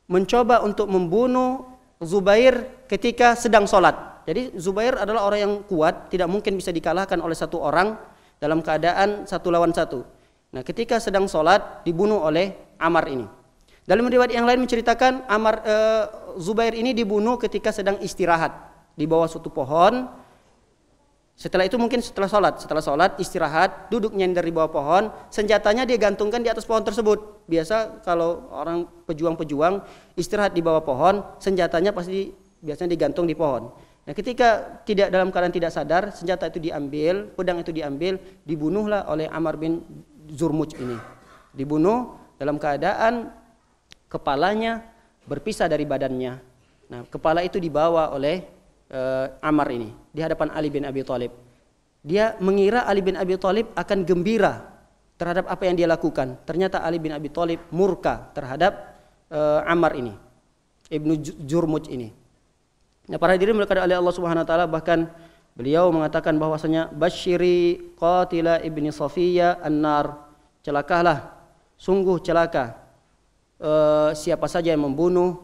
mencoba untuk membunuh Zubair ketika sedang sholat. Jadi Zubair adalah orang yang kuat, tidak mungkin bisa dikalahkan oleh satu orang dalam keadaan satu lawan satu. Nah, ketika sedang sholat dibunuh oleh Amr ini. Dalam riwayat yang lain menceritakan Zubair ini dibunuh ketika sedang istirahat di bawah suatu pohon. Setelah itu mungkin setelah sholat istirahat, duduk nyender di bawah pohon, senjatanya dia gantungkan di atas pohon tersebut. Biasa kalau orang pejuang-pejuang istirahat di bawah pohon, senjatanya pasti biasanya digantung di pohon. Nah, ketika tidak dalam keadaan tidak sadar, senjata itu diambil, pedang itu diambil, dibunuhlah oleh Amr bin Jurmuj ini. Dibunuh dalam keadaan kepalanya berpisah dari badannya. Nah, kepala itu dibawa oleh Amr ini di hadapan Ali bin Abi Thalib. Dia mengira Ali bin Abi Thalib akan gembira terhadap apa yang dia lakukan. Ternyata Ali bin Abi Thalib murka terhadap Amr ini, Ibnu Jurmuj ini. Nah, para hadirin dimuliakan oleh Allah Subhanahu wa taala, bahkan beliau mengatakan bahwasanya basyiri qatila ibni Safiyya an-nar, celakalah, sungguh celaka siapa saja yang membunuh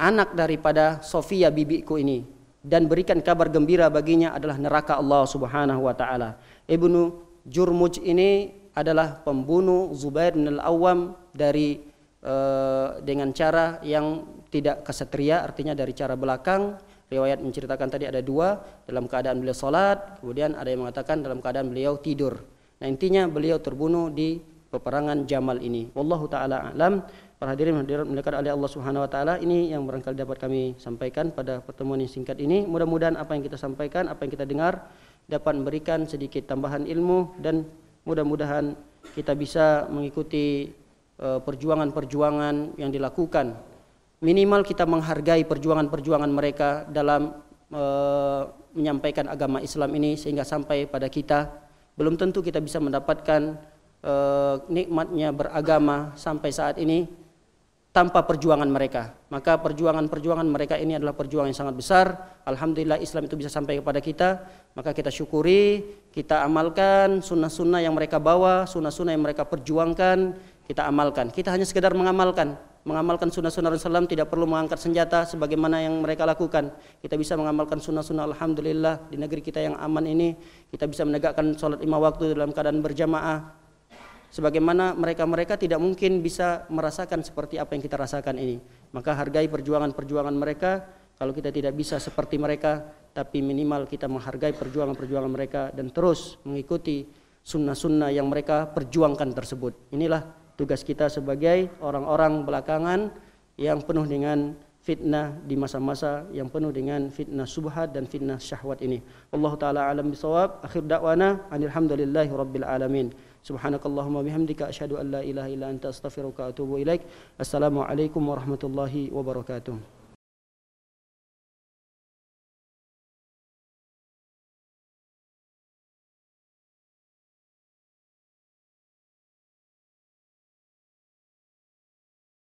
anak daripada Safiyya bibiku ini, dan berikan kabar gembira baginya adalah neraka Allah Subhanahu wa taala. Ibnu Jurmuj ini adalah pembunuh Zubair bin Al-Awwam dari dengan cara yang tidak kesatria, artinya dari cara belakang. Riwayat menceritakan tadi ada dua, dalam keadaan beliau salat, kemudian ada yang mengatakan dalam keadaan beliau tidur. Nah, intinya beliau terbunuh di peperangan Jamal ini. Wallahu taala a'lam. Para hadirin dimuliakan oleh Allah Subhanahu wa taala, ini yang barangkali dapat kami sampaikan pada pertemuan yang singkat ini. Mudah-mudahan apa yang kita sampaikan, apa yang kita dengar dapat memberikan sedikit tambahan ilmu, dan mudah-mudahan kita bisa mengikuti perjuangan-perjuangan yang dilakukan. Minimal kita menghargai perjuangan-perjuangan mereka dalam menyampaikan agama Islam ini sehingga sampai pada kita. Belum tentu kita bisa mendapatkan nikmatnya beragama sampai saat ini tanpa perjuangan mereka. Maka perjuangan-perjuangan mereka ini adalah perjuangan yang sangat besar. Alhamdulillah Islam itu bisa sampai kepada kita. Maka kita syukuri, kita amalkan sunnah-sunnah yang mereka bawa, sunnah-sunnah yang mereka perjuangkan, kita amalkan. Kita hanya sekedar mengamalkan sunnah-sunnah Rasulullah, tidak perlu mengangkat senjata sebagaimana yang mereka lakukan. Kita bisa mengamalkan sunnah-sunnah. Alhamdulillah di negeri kita yang aman ini, kita bisa menegakkan sholat 5 waktu dalam keadaan berjamaah. Sebagaimana mereka-mereka tidak mungkin bisa merasakan seperti apa yang kita rasakan ini. Maka hargai perjuangan-perjuangan mereka. Kalau kita tidak bisa seperti mereka, tapi minimal kita menghargai perjuangan-perjuangan mereka dan terus mengikuti sunnah-sunnah yang mereka perjuangkan tersebut. Inilah tugas kita sebagai orang-orang belakangan yang penuh dengan fitnah, di masa-masa yang penuh dengan fitnah subhat dan fitnah syahwat ini. Wallahu taala alam bisawab. Akhir da'wana alhamdulillahi rabbil alamin. Subhanakallahumma bihamdika asyhadu an la ilaha illa anta astaghfiruka wa atubu ilaik. Assalamualaikum warahmatullahi wabarakatuh.